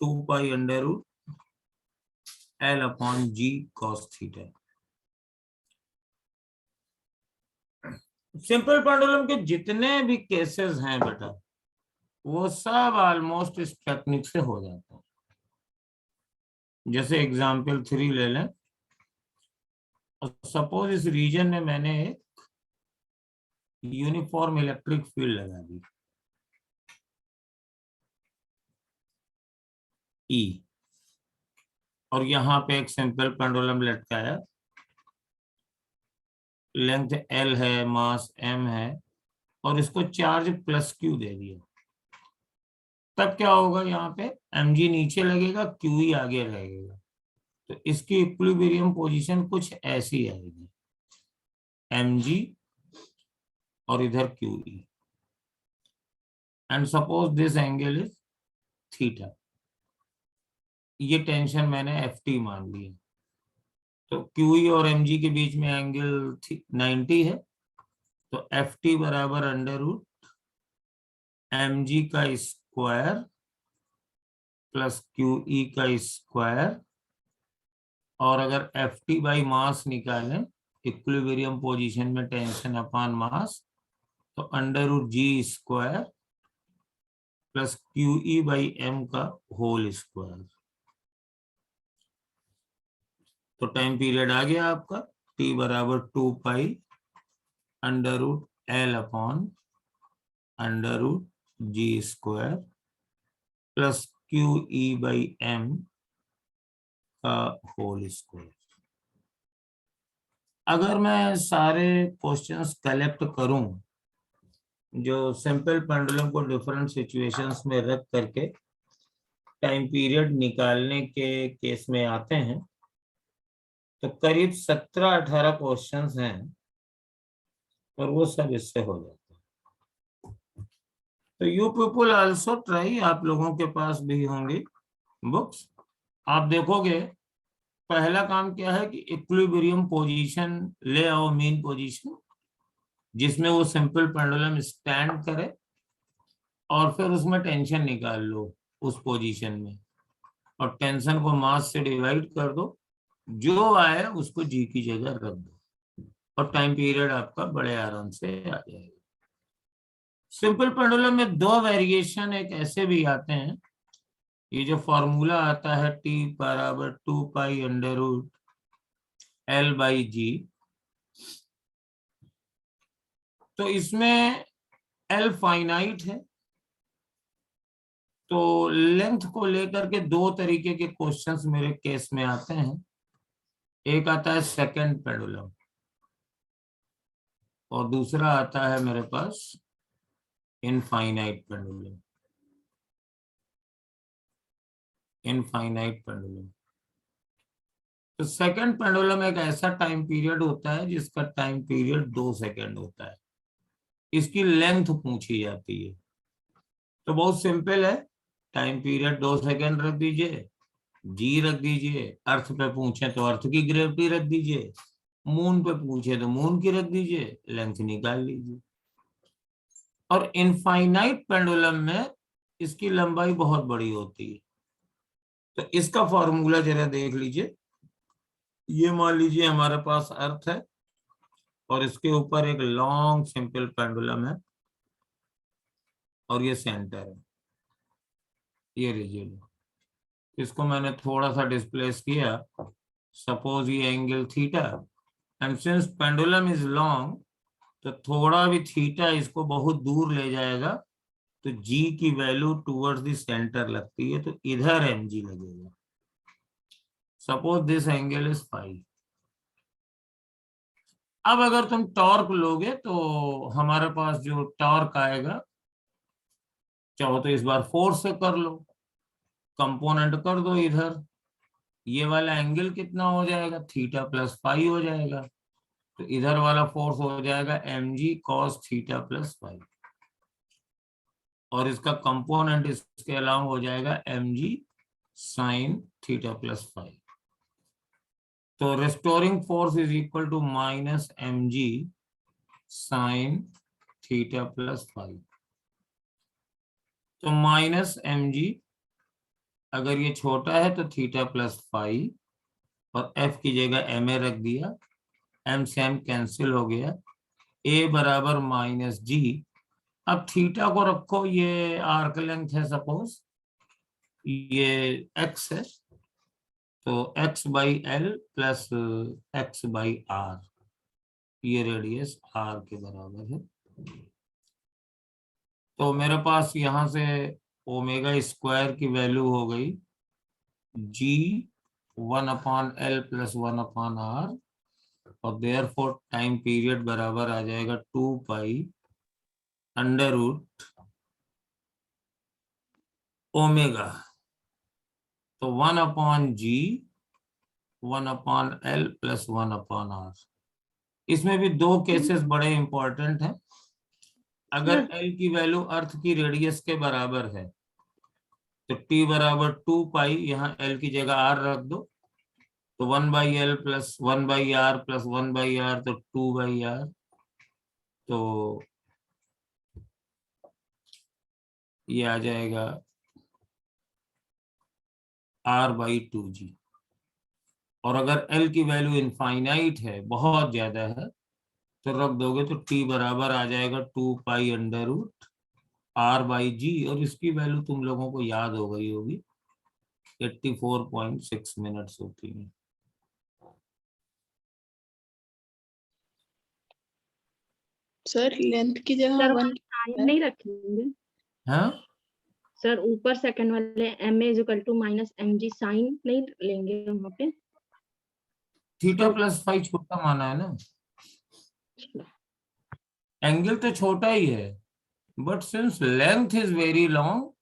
2 pi under root L upon ji cos theta. Simple pendulum के जितने भी केसेस हैं बेटा, वो सब ऑलमोस्ट इस टेक्निक से हो जाता है। जैसे एग्जाम्पल 3 ले लें, सपोज इस रीजन में मैंने एक यूनिफॉर्म इलेक्ट्रिक फील्ड लगा दी ई, और यहाँ पे एक सिंपल पेंडुलम लटकाया, लेंथ एल है, मास एम है, और इसको चार्ज प्लस क्यू दे दिया। तब क्या होगा, यहाँ पे mg नीचे लगेगा, qe आगे रहेगा। तो इसकी इक्विलिब्रियम पोजीशन कुछ ऐसी आएगी, mg और इधर qe, and suppose this angle is theta. ये टेंशन मैंने ft मान लिया। तो qe और mg के बीच में एंगल 90 है, तो ft बराबर अंडर रूट mg का स्क्वायर प्लस qe का स्क्वायर, और अगर ft बाई मास निकालें इक्विलिब्रियम पोजीशन में टेंशन अपॉन मास, तो under root G square plus qe by m का होल स्क्वायर। तो टाइम पीरियड आ गया आपका t बराबर 2 pi under root L upon under root G square plus qe by m का होल स्क्वायर। अगर मैं सारे क्वेश्चंस कलेक्ट करूं जो सिंपल पेंडुलम को डिफरेंट सिचुएशंस में रख करके टाइम पीरियड निकालने के केस में आते हैं, तो करीब 17-18 क्वेश्चंस हैं, और वो सब इससे हो जाते हैं। तो यू पीपल आल्सो ट्राई, आप लोगों के पास भी होंगी बुक्स। आप देखोगे पहला काम क्या है कि इक्विलिब्रियम पोजीशन ले आओ, मीन पोजीशन जिसमें वो सिंपल पेंडुलम स्टैंड करे, और फिर उसमें टेंशन निकाल लो उस पोजीशन में, और टेंशन को मास से डिवाइड कर दो, जो आए उसको जी की जगह रख दो, और टाइम पीरियड आपका बड़े आराम से आ जाएगा। सिंपल पेंडुलम में 2 वेरिएशन एक ऐसे भी आते हैं, ये जो फॉर्मूला आता है t बराबर 2 pi under root L by G, तो इसमें एल फाइनाइट है, तो लेंथ को लेकर के 2 तरीके के क्वेश्चंस मेरे केस में आते हैं। एक आता है सेकंड पेंडुलम, और दूसरा आता है मेरे पास इनफाइनाइट पेंडुलम। इनफाइनाइट पेंडुलम, तो सेकंड पेंडुलम एक ऐसा टाइम पीरियड होता है जिसका टाइम पीरियड 2 सेकंड होता है। इसकी लेंथ पूछी जाती है, तो बहुत सिंपल है, टाइम पीरियड 2 सेकंड रख दीजिए, जी रख दीजिए, अर्थ पे पूछे तो अर्थ की ग्रेविटी रख दीजिए, मून पे पूछे तो मून की रख दीजिए, लेंथ निकाल लीजिए। और इनफाइनाइट पेंडुलम में इसकी लंबाई बहुत बड़ी होती है, तो इसका फॉर्मूला जरा देख लीजिए। ये मान लीजिए हमारे पास अर्थ है, और इसके ऊपर एक लॉन्ग सिंपल पेंडुलम है, और ये सेंटर है, ये रीजन है। इसको मैंने थोड़ा सा डिस्प्लेस किया, सपोज ये angle theta, and since pendulum is long, तो थोड़ा भी थीटा इसको बहुत दूर ले जाएगा, तो जी की वैल्यू टुवर्ड्स द सेंटर लगती है, तो इधर mg लगेगा। Suppose this angle is 5। अब अगर तुम टॉर्क लोगे तो हमारे पास जो टॉर्क आएगा, चाहो तो इस बार फोर्स से कर लो, कंपोनेंट कर दो इधर, ये वाला एंगल कितना हो जाएगा, थीटा प्लस 5 हो जाएगा, तो इधर वाला फोर्स हो जाएगा mg cos थीटा प्लस 5। और इसका कंपोनेंट इसके अलावा हो जाएगा mg sin theta plus five. तो restoring force is equal to minus mg sin theta plus five. तो माइनस mg, अगर ये छोटा है तो थीटा प्लस फाइव और f की जगह ma रख दिया, m से m कैंसिल हो गया, a बराबर माइनस g। अब थीटा को रखो, ये आर्क लेंथ है, सपोज ये x है, तो x by L plus x by R, ये रेडियस r के बराबर है। तो मेरे पास यहां से ओमेगा स्क्वायर की वैल्यू हो गई g 1/L प्लस 1/r, और देयरफॉर टाइम पीरियड बराबर आ जाएगा 2 पाई अंडर रूट ओमेगा। तो 1/g 1/L प्लस 1/r। इसमें भी दो केसेस बड़े इंपॉर्टेंट हैं। अगर L की वैल्यू अर्थ की रेडियस के बराबर है तो T बराबर 2 पाई, यहाँ L की जगह R रख दो, तो 1/L plus 1/R plus 1/R, तो 2/R। तो ये आ जाएगा R/2g। और अगर L की वैल्यू इनफाइनाइट है, बहुत ज्यादा है, तो रख दोगे तो T बराबर आ जाएगा 2 पाई अंडर रूट R/g, और इसकी वैल्यू तुम लोगों को याद हो गई होगी, 84.6 मिनट्स होती है। सर लेंथ की जगह सर 1 टाइम नहीं रखेंगे हाँ, सर? ऊपर सेकंड वाले M A equal to minus M G sine नहीं लेंगे वहाँ पे? थीटा प्लस फाइव छोटा माना है ना, एंगल तो छोटा ही है, but since length is very long,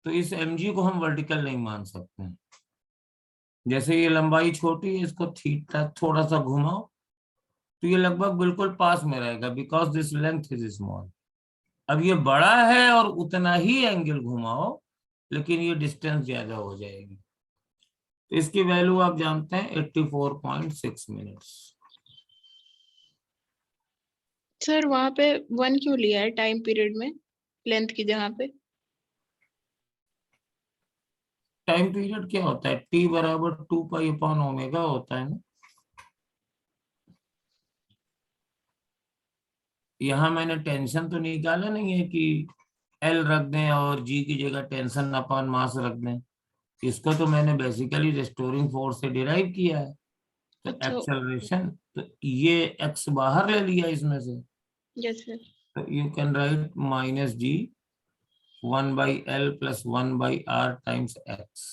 तो इस mg को हम वर्टिकल नहीं मान सकते हैं। जैसे ये लंबाई छोटी है, इसको थीटा थोड़ा सा घुमाओ तो ये लगभग बिल्कुल पास में रहेगा, because this length is small. अब ये बड़ा है और उतना ही एंगल घुमाओ, लेकिन ये डिस्टेंस ज्यादा हो जाएगी। तो इसकी वैल्यू आप जानते हैं 84.6 मिनट्स। सर वहाँ पे 1 क्यों लिया है टाइम पीरियड में लेंथ की जगह पे? टाइम पीरियड क्या होता है? t बराबर 2 पाई अपॉन ओमेगा होता है ना। यहाँ मैंने टेंशन तो निकाला नहीं है कि L रख दें और G की जगह टेंशन अपॉन मास रख दें। इसको तो मैंने बेसिकली रेस्टोरिंग फोर्स से डिराइव किया है। तो अच्छा, एक्सेलरेशन, तो ये x बाहर ले लिया इसमें से, यस सर। तो you can write minus g 1/L plus 1/r times x।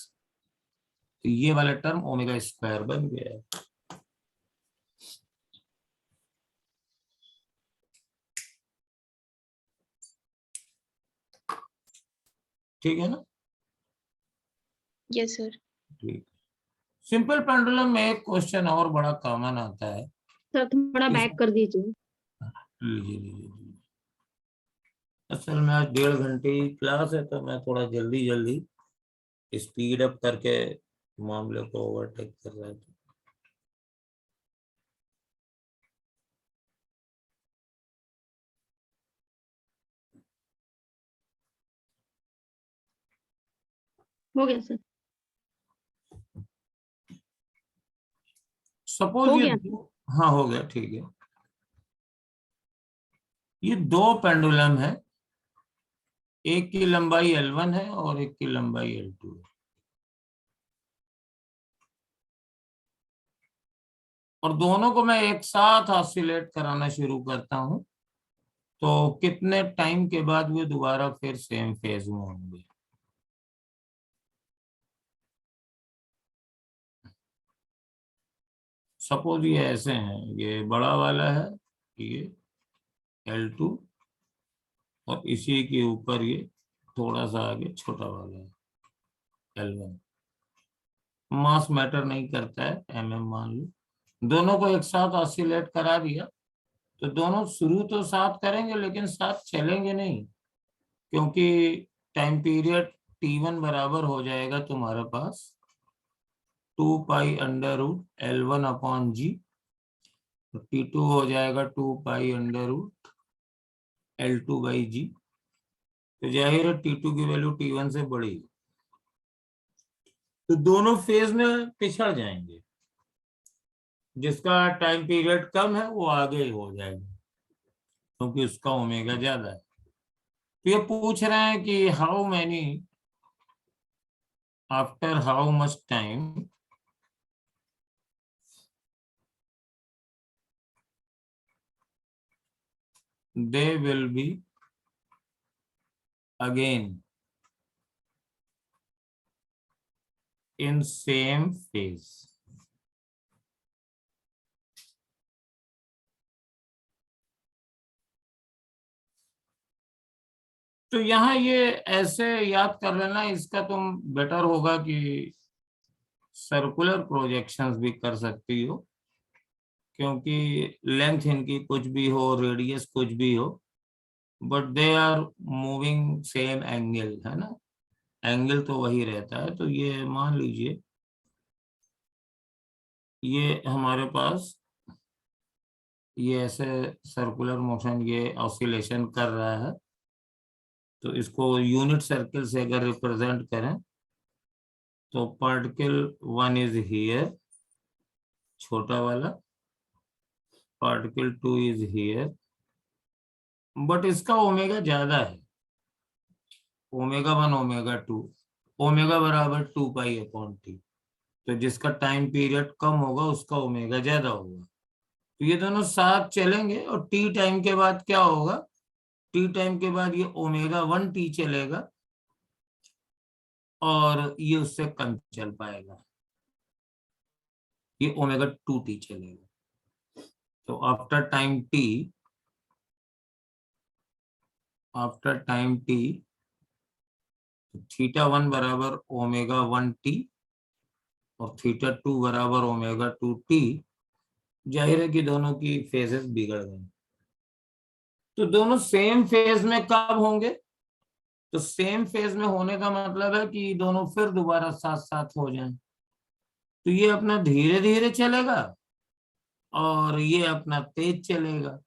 तो ये वाला टर्म ओमेगा स्क्वायर बन गया है। ठीक है ना? Yes sir. ठीक। सिंपल पेंडुलम में एक क्वेश्चन और बड़ा कॉमन आता है। सर थोड़ा बैक कर दीजिए। लीजिए लीजिए। असल में आज 1.5 घंटे की क्लास है, तो मैं थोड़ा जल्दी जल्दी स्पीड अप करके मामले को ओवरटेक कर रहा था। हो गया सर? सपोज हो ये गया। हाँ हो गया, ठीक है। ये दो पेंडुलम है, एक की लंबाई L1 है और एक की लंबाई L2 है, और दोनों को मैं एक साथ ऑसिलेट कराना शुरू करता हूं, तो कितने टाइम के बाद वो दोबारा फिर सेम फेज में होंगे? सपोज ये ऐसे हैं, ये बड़ा वाला है, ये L2, और इसी के ऊपर ये थोड़ा सा आगे छोटा वाला है L1। मास मैटर नहीं करता है, mm मान लो। दोनों को एक साथ ऑसिलेट करा दिया, तो दोनों शुरू तो साथ करेंगे लेकिन साथ चलेंगे नहीं। क्योंकि टाइम पीरियड T1 बराबर हो जाएगा तुम्हारे पास 2 pi under root L1 upon G, T2 हो जाएगा 2 pi under root L2 by G. तो जाहिर है T2 की वैल्यू T1 से बड़ी, तो दोनों फेज में पिछड़ जाएंगे। जिसका टाइम पीरियड कम है वो आगे हो जाएगा क्योंकि उसका ओमेगा ज्यादा है। तो ये पूछ रहे हैं कि how many, after how much time they will be again in same phase। तो यहाँ ये ऐसे याद कर लेना, इसका तुम बेटर होगा कि सर्कुलर प्रोजेक्शंस भी कर सकती हो, क्योंकि लेंथ इनकी कुछ भी हो, रेडियस कुछ भी हो, but they are moving same angle, है ना, एंगल तो वही रहता है। तो ये मान लीजिए ये हमारे पास ये ऐसे सर्कुलर मोशन, ये ऑसिलेशन कर रहा है। तो इसको यूनिट सर्किल से अगर रिप्रेजेंट करें तो पार्टिकल 1 इज हियर, छोटा वाला, पार्टिकल 2 इज हियर, बट इसका ओमेगा ज्यादा है, ओमेगा 1 ओमेगा 2, ओमेगा बराबर 2 पाई अपॉन टी। तो जिसका टाइम पीरियड कम होगा उसका ओमेगा ज्यादा होगा। तो ये दोनों साथ चलेंगे और टी टाइम के बाद क्या होगा, टी टाइम के बाद ये ओमेगा 1 टी चलेगा और ये उससे कम चल पाएगा, ये ओमेगा 2 टी चलेगा। तो आफ्टर टाइम टी थीटा 1 बराबर ओमेगा 1 टी और थीटा 2 बराबर ओमेगा 2 टी। जाहिर है कि दोनों की फेजेस बिगड़ गए। तो दोनों सेम फेज में कब होंगे, तो सेम फेज में होने का मतलब है कि दोनों फिर दोबारा साथ साथ हो जाएं। तो ये अपना धीरे धीरे चलेगा और ये अपना तेज चलेगा।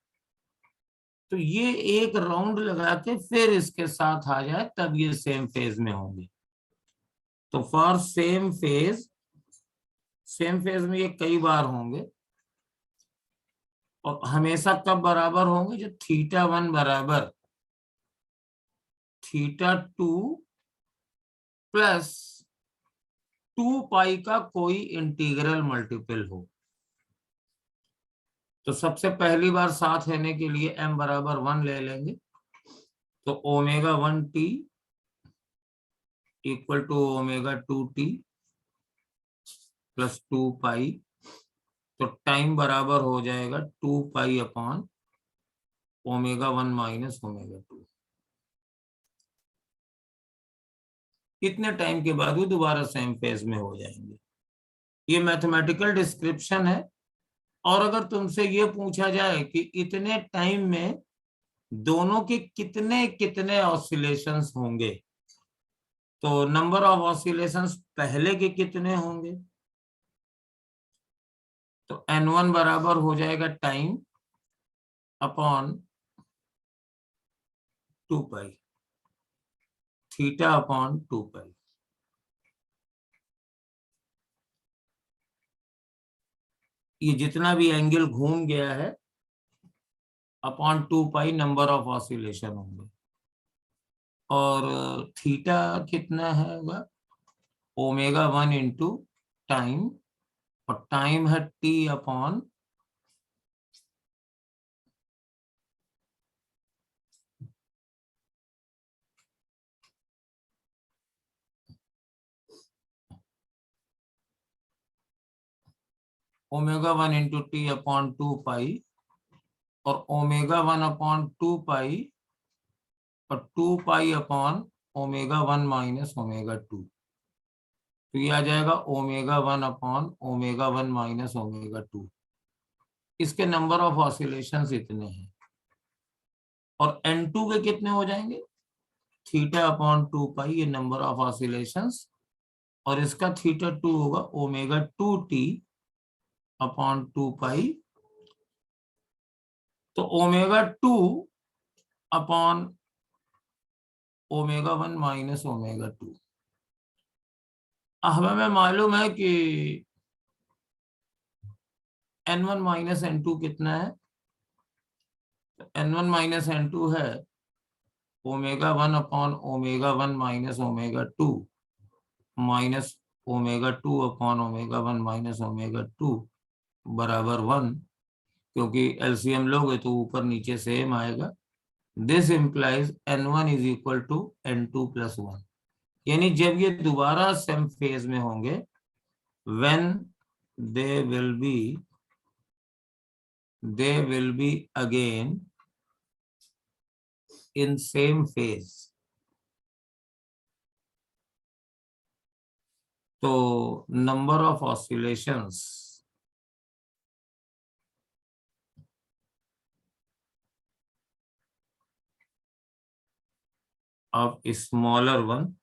तो ये एक राउंड लगा के फिर इसके साथ आ जाए तब ये सेम फेज में होंगे। तो फॉर सेम फेज में ये कई बार होंगे और हमेशा कब बराबर होंगे, जो थीटा 1 बराबर थीटा 2 प्लस 2 पाई का कोई इंटीग्रल मल्टीपल हो। तो सबसे पहली बार साथ लेने के लिए m बराबर 1 ले लेंगे, तो omega 1 T equal to omega 2 T plus 2 pi. तो टाइम बराबर हो जाएगा 2 pi upon omega 1 minus omega 2। कितने टाइम के बाद वो दोबारा सेम फेज में हो जाएंगे। ये मैथमेटिकल डिस्क्रिप्शन है। और अगर तुमसे ये पूछा जाए कि इतने टाइम में दोनों के कितने कितने ऑसिलेशंस होंगे, तो नंबर ऑफ ऑसिलेशंस पहले के कितने होंगे, तो n1 बराबर हो जाएगा टाइम अपॉन 2 पाई, थीटा अपॉन 2 पाई। ये जितना भी एंगल घूम गया है upon 2 pi number of oscillation होंगे। और थीटा कितना है होगा, ओमेगा 1 इंटू टाइम, और टाइम है t upon omega 1 into T upon 2 पाई, और ओमेगा 1 अपॉन 2 पाई और 2 pi upon omega 1 minus omega 2। तो ये आ जाएगा omega 1 upon omega 1 minus omega 2। इसके नंबर ऑफ ऑसिलेशंस इतने हैं। और n2 के कितने हो जाएंगे, थीटा अपॉन 2 पाई, ये नंबर ऑफ ऑसिलेशंस, और इसका थीटा 2 होगा ओमेगा 2t अपॉन 2 पाई। तो omega 2 upon omega 1 minus omega 2। हमें मालूम है कि n1 माइनस n2 कितना है, n1 माइनस n2 है omega 1 upon omega 1 minus omega 2 minus omega 2 upon omega 1 minus omega 2 बराबर 1, क्योंकि एलसीएम लोगे तो ऊपर नीचे सेम आएगा। This implies n1 is equal to n2 plus 1, यानी जब ये दोबारा सेम फेज में होंगे, when they will be again in same phase, तो number of oscillations of a smaller one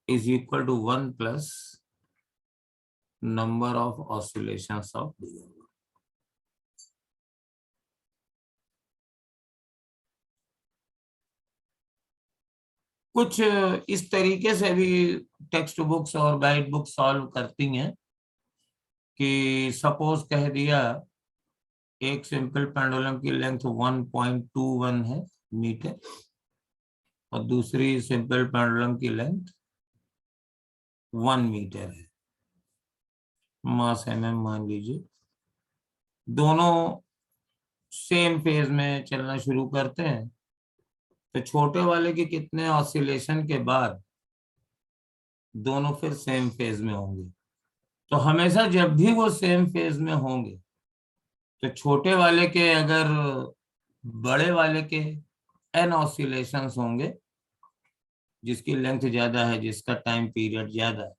is equal to 1 plus number of oscillations of bigger one. कुछ इस तरीके से भी टेक्स्ट बुक्स और गाइड बुक सॉल्व करती हैं कि सपोज कह दिया एक सिंपल पेंडुलम की लेंथ 1.21 है मीटर और दूसरी सिंपल पेंडुलम की लेंथ 1 मीटर है, मास mm मान लीजिए। दोनों सेम फेज में चलना शुरू करते हैं, तो छोटे वाले के कितने ऑसिलेशन के बाद दोनों फिर सेम फेज में होंगे। तो हमेशा जब भी वो सेम फेज में होंगे तो छोटे वाले के अगर बड़े वाले के n ऑसिलेशंस होंगे, जिसकी लेंथ ज्यादा है, जिसका टाइम पीरियड ज्यादा है,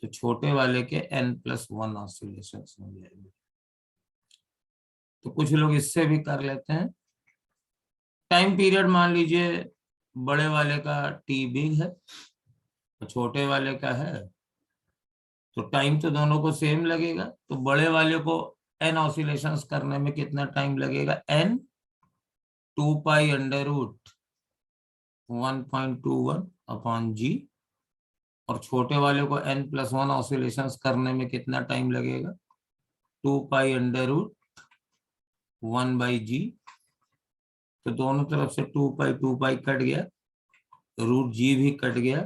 तो छोटे वाले के n+1 ऑसिलेशंस हो जाएंगे। तो कुछ लोग इससे भी कर लेते हैं। टाइम पीरियड मान लीजिए बड़े वाले का t बिग है तो छोटे वाले का है, तो टाइम तो दोनों को सेम लगेगा। तो बड़े वाले को n ऑसिलेशंस करने में कितना टाइम लगेगा, n 2 pi under root 1.21 upon g, और छोटे वाले को n+1 ऑसिलेशंस करने में कितना टाइम लगेगा, 2 पाई अंडर रूट 1/g। तो दोनों तरफ से 2 पाई कट गया, रूट g भी कट गया,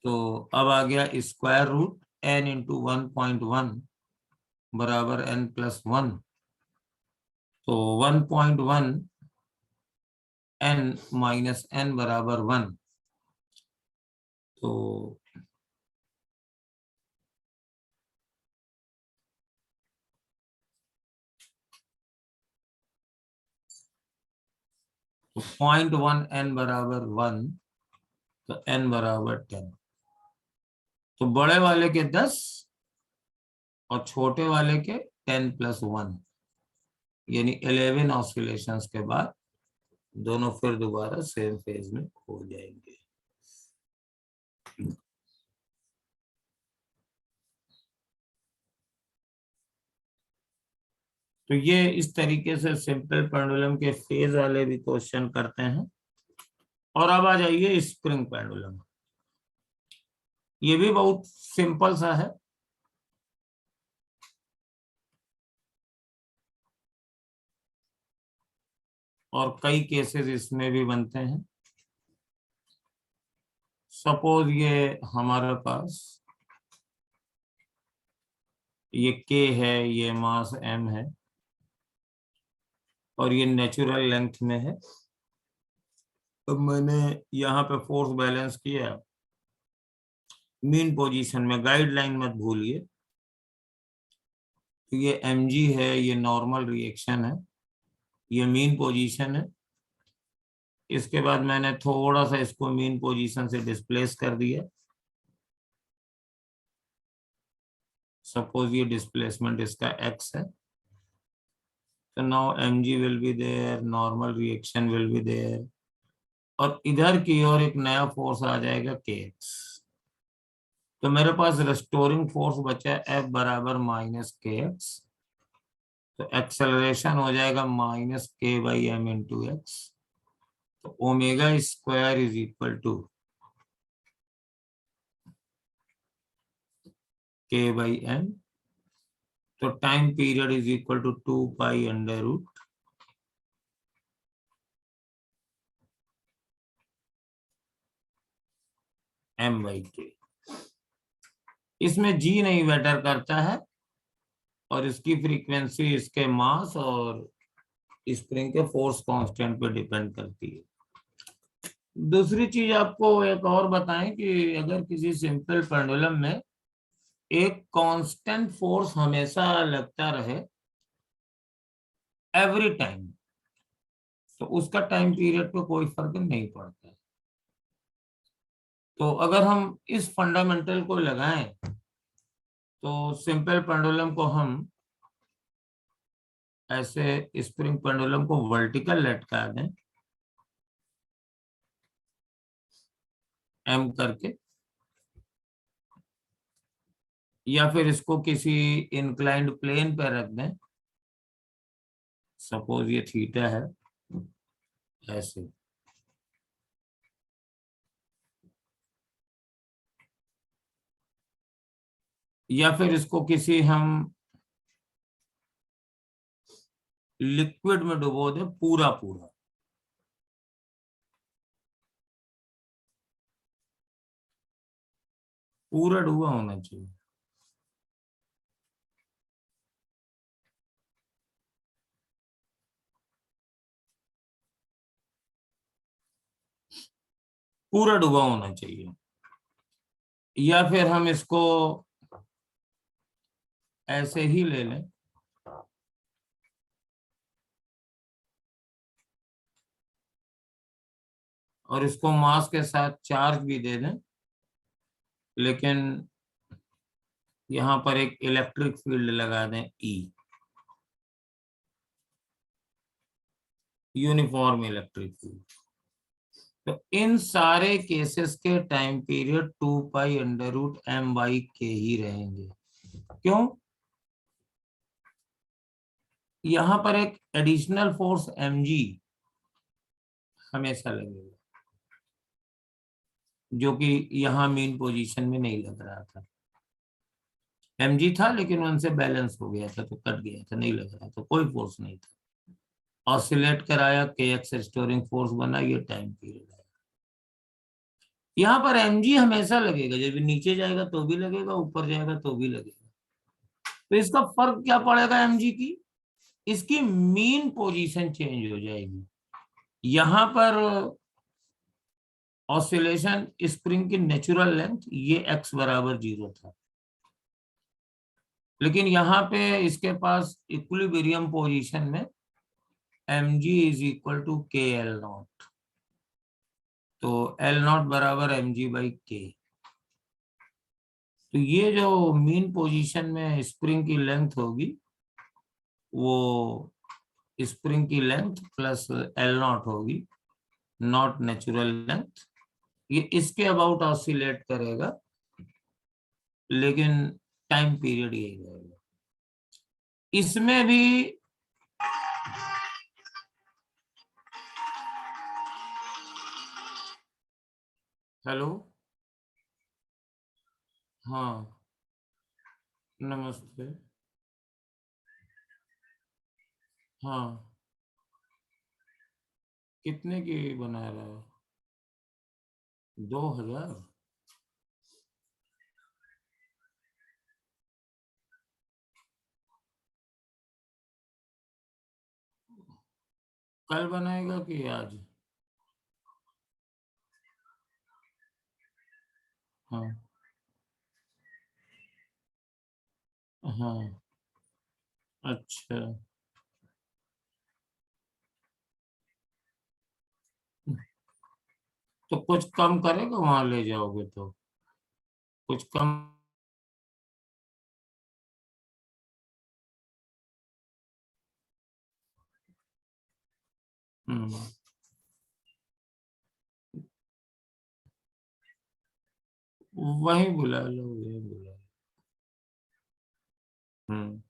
तो अब आ गया स्क्वायर रूट n इंटू 1.1 बराबर n+1। तो 1.1 n माइनस n बराबर 1। तो तो 0.1 n बराबर 1, तो n बराबर 10। तो बड़े वाले के 10 और छोटे वाले के 10+1, यानी 11 ऑसिलेशंस के बाद दोनों फिर दोबारा सेम फेज में हो जाएंगे। तो ये इस तरीके से सिंपल पेंडुलम के फेज वाले भी क्वेश्चन करते हैं। और अब आ जाइए स्प्रिंग पेंडुलम, ये भी बहुत सिंपल सा है। और कई केसेस इसमें भी बनते हैं। सपोज ये हमारे पास ये K है, ये मास M है और ये नेचुरल लेंथ में है। अब मैंने यहाँ पे फोर्स बैलेंस किया मीन पोजीशन में, गाइडलाइन मत भूलिए। तो ये mg है, ये नॉर्मल रिएक्शन है, ये मीन पोजीशन है। इसके बाद मैंने थोड़ा सा इसको मीन पोजीशन से डिस्प्लेस कर दिया। सपोज ये डिस्प्लेसमेंट इसका x है, तो now mg will be there, normal reaction will be there, और इधर की ओर एक नया फोर्स आ जाएगा kx। तो मेरे पास रेस्टोरिंग फोर्स बचा है F बराबर माइनस kx, तो एक्सेलरेशन हो जाएगा minus k by M into X. तो omega square is equal to k by M. तो time period is equal to 2 pi under root m by k। इसमें g नहीं मैटर करता है, और इसकी फ्रीक्वेंसी इसके मास और स्प्रिंग के फोर्स कांस्टेंट पे डिपेंड करती है। दूसरी चीज आपको एक और बताएं कि अगर किसी सिंपल पेंडुलम में एक कांस्टेंट फोर्स हमेशा लगता रहे एवरी टाइम, तो उसका टाइम पीरियड पे कोई फर्क नहीं पड़ता। तो अगर हम इस फंडामेंटल को लगाएं तो सिंपल पेंडुलम को हम ऐसे स्प्रिंग पेंडुलम को वर्टिकल लटका दें एम करके, या फिर इसको किसी इंक्लाइंड प्लेन पे रख दें, सपोज ये थीटा है ऐसे, या फिर इसको किसी हम लिक्विड में डुबो दें पूरा पूरा, पूरा डूबा होना चाहिए। पूरा डूबा होना चाहिए। या फिर हम इसको ऐसे ही ले लें, और इसको मास के साथ चार्ज भी दे दें, लेकिन यहां पर एक इलेक्ट्रिक फील्ड लगा दें ई, यूनिफॉर्म इलेक्ट्रिक फील्ड। तो इन सारे केसेस के time period 2 pi under root M by K ही रहेंगे। क्यों? यहां पर एक एडिशनल फोर्स mg हमेशा लगेगा, जो कि यहां मेन पोजीशन में नहीं लग रहा था। mg था लेकिन उनसे बैलेंस हो गया था, तो कट गया था, नहीं लग रहा था, कोई फोर्स नहीं था। ऑसिलेट कराया, kx स्टोरिंग फोर्स बना, ये टाइम पीरियड है। यहाँ पर mg हमेशा लगेगा, जब नीचे जाएगा तो भी लगेगा, ऊपर जाएगा तो भी लगेगा। तो इसका फर्क क्या पड़ेगा mg की? इसकी मीन पोजीशन चेंज हो जाएगी। यहां पर ऑसिलेशन स्प्रिंग की नेचुरल लेंथ ये x बराबर 0 था, लेकिन यहाँ पे इसके पास इक्विलिब्रियम पोजीशन में mg इज इक्वल टू के एल नॉट, तो एल नॉट बराबर mg बाई के। तो ये जो मीन पोजीशन में स्प्रिंग की लेंथ होगी, वो स्प्रिंग की लेंथ प्लस एल नॉट होगी, नॉट नेचुरल लेंथ। ये इसके अबाउट ऑसिलेट करेगा, लेकिन टाइम पीरियड यही रहेगा। इसमें भी हेलो, हाँ नमस्ते, हाँ कितने की बना रहा है? 2000? कल बनाएगा कि आज? हाँ हाँ, अच्छा। तो कुछ कम करेगा वहां ले जाओगे तो? कुछ कम हम्म, वही बुला लो, वही बुला लो।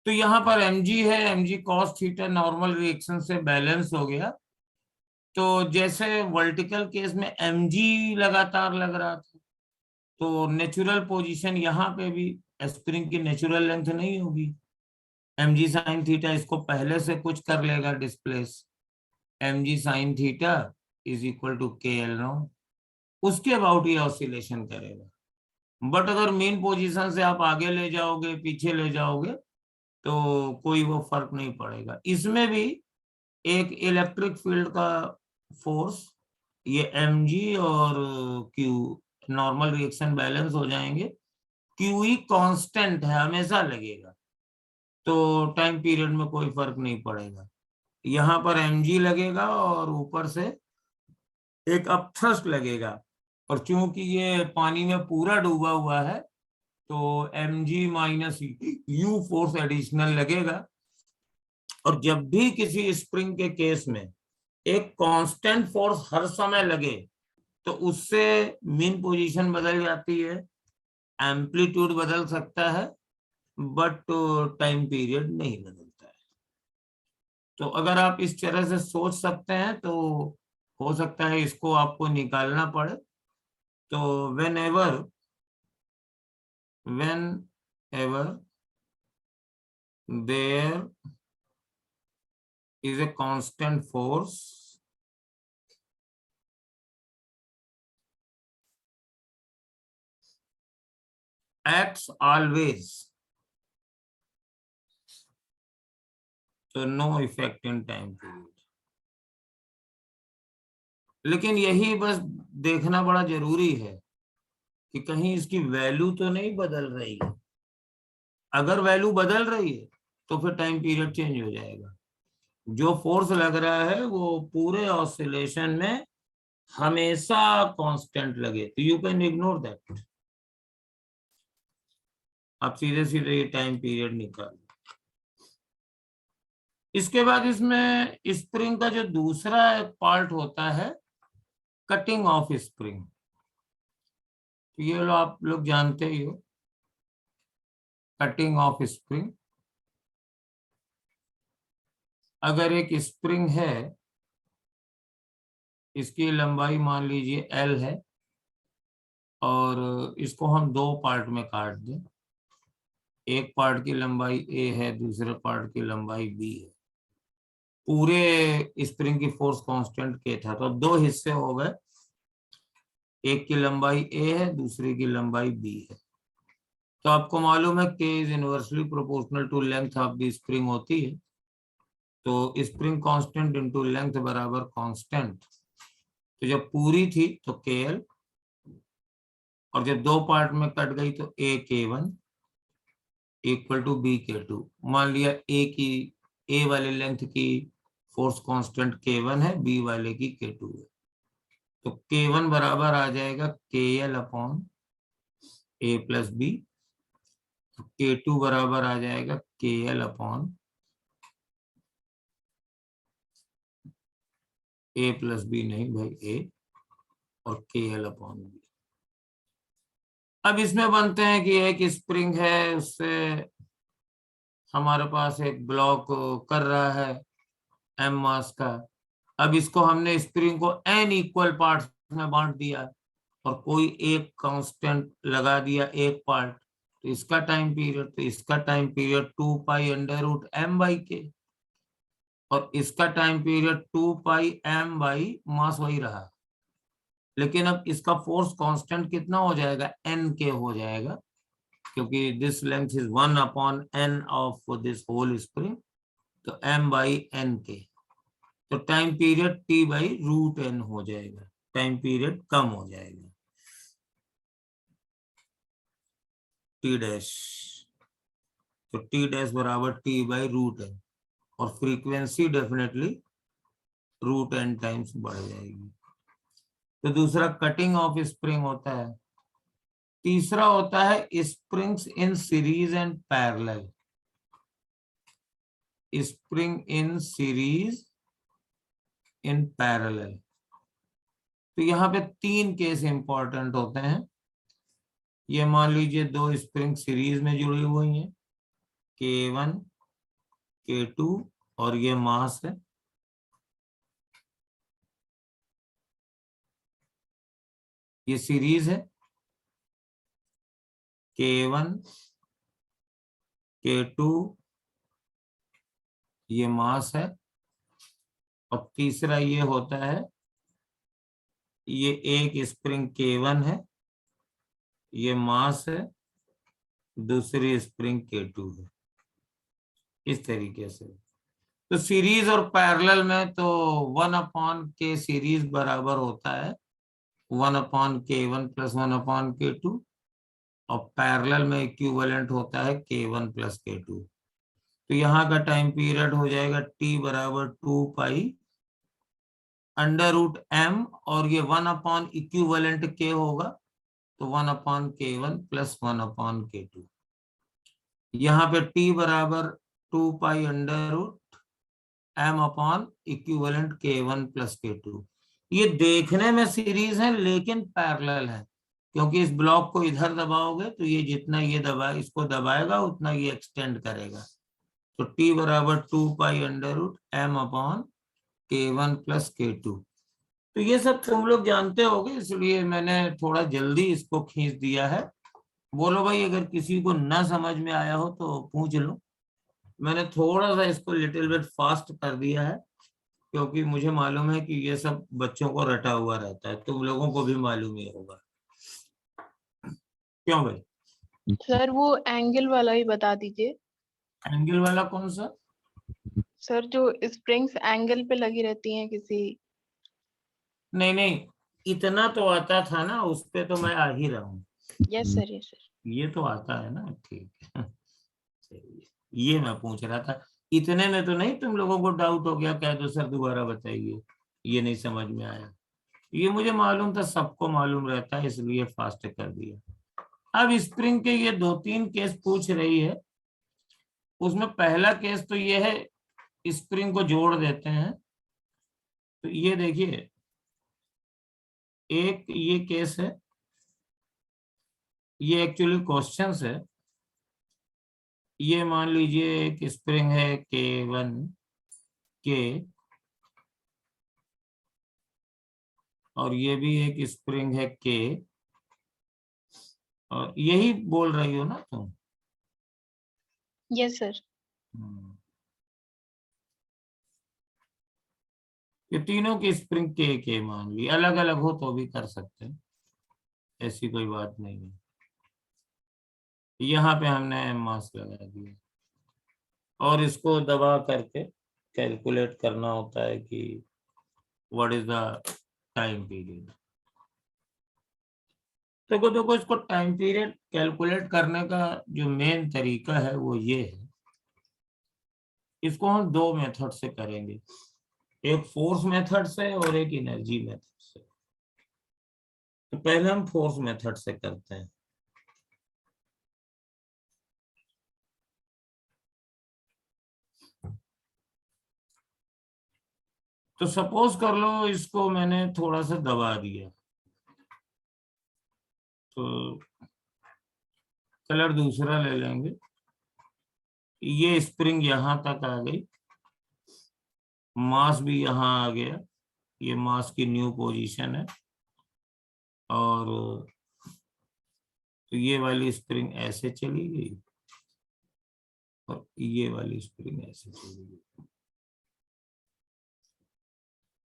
तो यहाँ पर mg है, mg cos theta normal reaction से बैलेंस हो गया। तो जैसे वर्टिकल केस में mg लगातार लग रहा था, तो नेचुरल पोजीशन यहाँ पे भी स्प्रिंग की नेचुरल लेंथ नहीं होगी। mg sin थीटा इसको पहले से कुछ कर लेगा डिस्प्लेस, mg sin थीटा is equal to KL naught, उसके अबाउट ये ऑसिलेशन करेगा। बट अगर मेन पोजीशन से आप आगे ले जाओगे, पीछे ले जाओगे, तो कोई वो फर्क नहीं पड़ेगा। इसमें भी एक इलेक्ट्रिक फील्ड का फोर्स, ये mg और q नॉर्मल रिएक्शन बैलेंस हो जाएंगे, QE कांस्टेंट है, हमेशा लगेगा, तो टाइम पीरियड में कोई फर्क नहीं पड़ेगा। यहाँ पर mg लगेगा और ऊपर से एक अपथ्रस्ट लगेगा, और चूंकि ये पानी में पूरा डूबा हुआ है, तो mg minus u force additional लगेगा। और जब भी किसी स्प्रिंग के केस में एक कांस्टेंट फोर्स हर समय लगे, तो उससे मीन पोजीशन बदल जाती है, एम्पलीट्यूड बदल सकता है, बट टाइम पीरियड नहीं बदलता है। तो अगर आप इस तरह से सोच सकते हैं, तो हो सकता है इसको आपको निकालना पड़े। तो when ever there is a constant force acts always, so no effect in time period। लेकिन यही बस देखना बड़ा जरूरी है कि कहीं इसकी वैल्यू तो नहीं बदल रही है। अगर वैल्यू बदल रही है तो फिर टाइम पीरियड चेंज हो जाएगा। जो फोर्स लग रहा है वो पूरे ऑसिलेशन में हमेशा कांस्टेंट लगे, तो यू कैन इग्नोर दैट। आप सीधे सीधे ये टाइम पीरियड निकाल। इसके बाद इसमें स्प्रिंग का जो दूसरा पार्ट होता है, कटिंग ऑफ स्प्रिंग, ये लो आप लोग जानते ही हो, कटिंग ऑफ स्प्रिंग। अगर एक स्प्रिंग है, इसकी लंबाई मान लीजिए L है, और इसको हम दो पार्ट में काट दें, एक पार्ट की लंबाई A है, दूसरे पार्ट की लंबाई B है। पूरे स्प्रिंग की फोर्स कांस्टेंट K था, तो दो हिस्से हो गए, एक की लंबाई A है, दूसरे की लंबाई B है। तो आपको मालूम है K is inversely proportional to length of the spring होती है। तो स्प्रिंग कांस्टेंट इनटू लेंथ बराबर कांस्टेंट। तो जब पूरी थी तो KL, और जब दो पार्ट में कट गई तो AK1 इक्वल टू BK2। मान लिया A वाले लेंथ की फोर्स कांस्टेंट K1 है, B वाले की K2 है, तो K1 बराबर आ जाएगा KL upon A plus B, K2 बराबर आ जाएगा KL upon A plus B नहीं भाई, A, और KL अपॉन B। अब इसमें बनते हैं कि एक स्प्रिंग है, उससे हमारे पास एक ब्लॉक कर रहा है m मास का। अब इसको हमने स्प्रिंग को n इक्वल पार्ट्स में बांट दिया, और कोई एक कांस्टेंट लगा दिया एक पार्ट, तो इसका टाइम पीरियड, तो इसका time period 2 pi under root m by K, और इसका time period 2 pi m by mass वही रहा। लेकिन अब इसका फोर्स कांस्टेंट कितना हो जाएगा, n हो जाएगा, क्योंकि this length is 1 upon n of this whole spring, तो m बाई n के, तो time period t by root n हो जाएगा, टाइम पीरियड कम हो जाएगा, t डैश। तो t डैश बराबर t बाई रूट n, और frequency definitely root n times बढ़ जाएगी। तो दूसरा कटिंग ऑफ स्प्रिंग होता है, तीसरा होता है springs in series and parallel. Spring in series in parallel. तो यहाँ पे 3 केस इंपॉर्टेंट होते हैं। ये मान लीजिए 2 स्प्रिंग सीरीज में जुड़ी हुई हैं, K1 K2 और ये मास है। ये सीरीज है K1 K2, ये मास है। और तीसरा ये होता है, ये एक स्प्रिंग K1 है, ये मास है, दूसरी स्प्रिंग K2 है। इस तरीके से तो सीरीज और पैरेलल में तो 1/K सीरीज बराबर होता है 1/K1 + 1/K2 और पैरेलल में इक्विवेलेंट होता है K1 + K2। तो यहाँ का टाइम पीरियड हो जाएगा T बराबर 2π √m और ये 1/ इक्विवेलेंट K होगा तो 1/K1 + 1/K2। यहाँ पे T बराबर 2π √m/ इक्विवेलेंट K1 + K2। ये देखने में सीरीज है लेकिन पैरेलल है, क्योंकि इस ब्लॉक को इधर दबाओगे तो ये जितना ये इसको दबाएगा उतना ये एक्सटेंड करेगा। तो T बराबर 2π √m/ K1 + K2। तो ये सब तुम लोग जानते होगे, इसलिए मैंने थोड़ा जल्दी इसको खींच दिया है। बोलो भाई, अगर किसी को ना समझ में आया हो तो पूछ लो। मैंने थोड़ा सा इसको लिटिल बिट फास्ट कर दिया है, क्योंकि मुझे मालूम है कि ये सब बच्चों को रटा हुआ रहता है, तुम लोगों को भी मालूम ही होगा। क्यों भाई? सर वो एंगल वाला ही बता दीजिए। एंगल वाला कौन सा? सर जो स्प्रिंग्स एंगल पे लगी रहती हैं किसी। नहीं नहीं, इतना तो आता था ना, उस पे तो मैं आ ही रहा हूँ। Yes sir, yes sir. ये तो आता है ना, ठीक है। ये मैं पूछ रहा था, इतने में तो नहीं तुम लोगों को डाउट हो गया, कह दो सर दोबारा बताइए, ये नहीं समझ में आया। ये मुझे मालूम था, सबको मालूम रहता है, इसलिए फास्ट कर दिया। अब स्प्रिंग के ये 2-3 केस पूछ रही है। उसमें पहला केस तो ये है, स्प्रिंग को जोड़ देते हैं। तो ये देखिए, एक ये केस है, ये एक्चुअली क्वेश्चंस है। ये मान लीजिए एक स्प्रिंग है K1 K और ये भी एक स्प्रिंग है K, और यही बोल रही हो ना तुम? Yes sir. ये तीनों की स्प्रिंग K मान ली, अलग अलग हो तो भी कर सकते हैं, ऐसी कोई बात नहीं है। यहाँ पे हमने मास लगा दिया और इसको दबा करके कैलकुलेट करना होता है कि what is the time period. देखो इसको टाइम पीरियड कैलकुलेट करने का जो मेन तरीका है वो ये है। इसको हम 2 मेथड से करेंगे, एक फोर्स मेथड से और एक एनर्जी मेथड से। तो पहले हम फोर्स मेथड से करते हैं। तो सपोज कर लो इसको मैंने थोड़ा सा दबा दिया, तो कलर दूसरा ले लेंगे। ये स्प्रिंग यहां तक आ गई, मास भी यहां आ गया, ये मास की न्यू पोजीशन है। और तो ये वाली स्प्रिंग ऐसे चली गई और ये वाली स्प्रिंग ऐसे चली गई।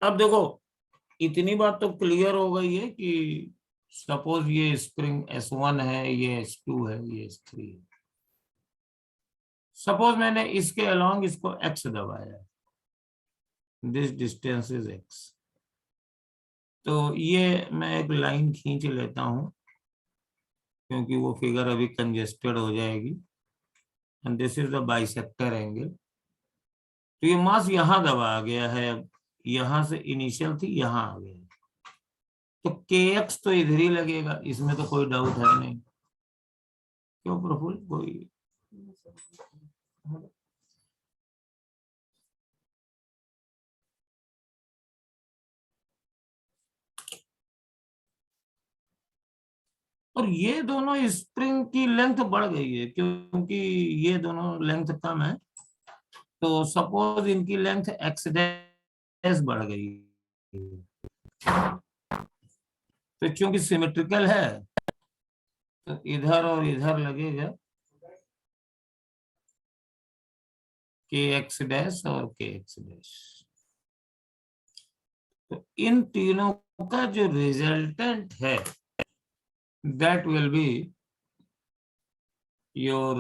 अब देखो, इतनी बात तो क्लियर हो गई है कि सपोज ये स्प्रिंग S1 है, ये S2 है, ये S3 है। सपोज मैंने इसके अलोंग इसको X दबाया, दिस डिस्टेंस इज X। तो ये मैं एक लाइन खींच लेता हूं, क्योंकि वो फिगर अभी कंजेस्टेड हो जाएगी। And this is the bisector angle. तो ये मास यहां दबा गया है, अब यहां से इनिशियल थी, यहां आ गया। तो kx तो इधर ही लगेगा, इसमें तो कोई डाउट है नहीं। क्यों प्रफुल्ल, कोई? और ये दोनों स्प्रिंग की लेंथ बढ़ गई है क्योंकि ये दोनों लेंथ कम है, तो सपोज इनकी लेंथ एक्स डैश बढ़ गई, तो क्योंकि सिमेट्रिकल है तो इधर और इधर लगेगा के एक्स डैश और के एक्स डैश। तो इन तीनों का जो रिजल्टेंट है that will be your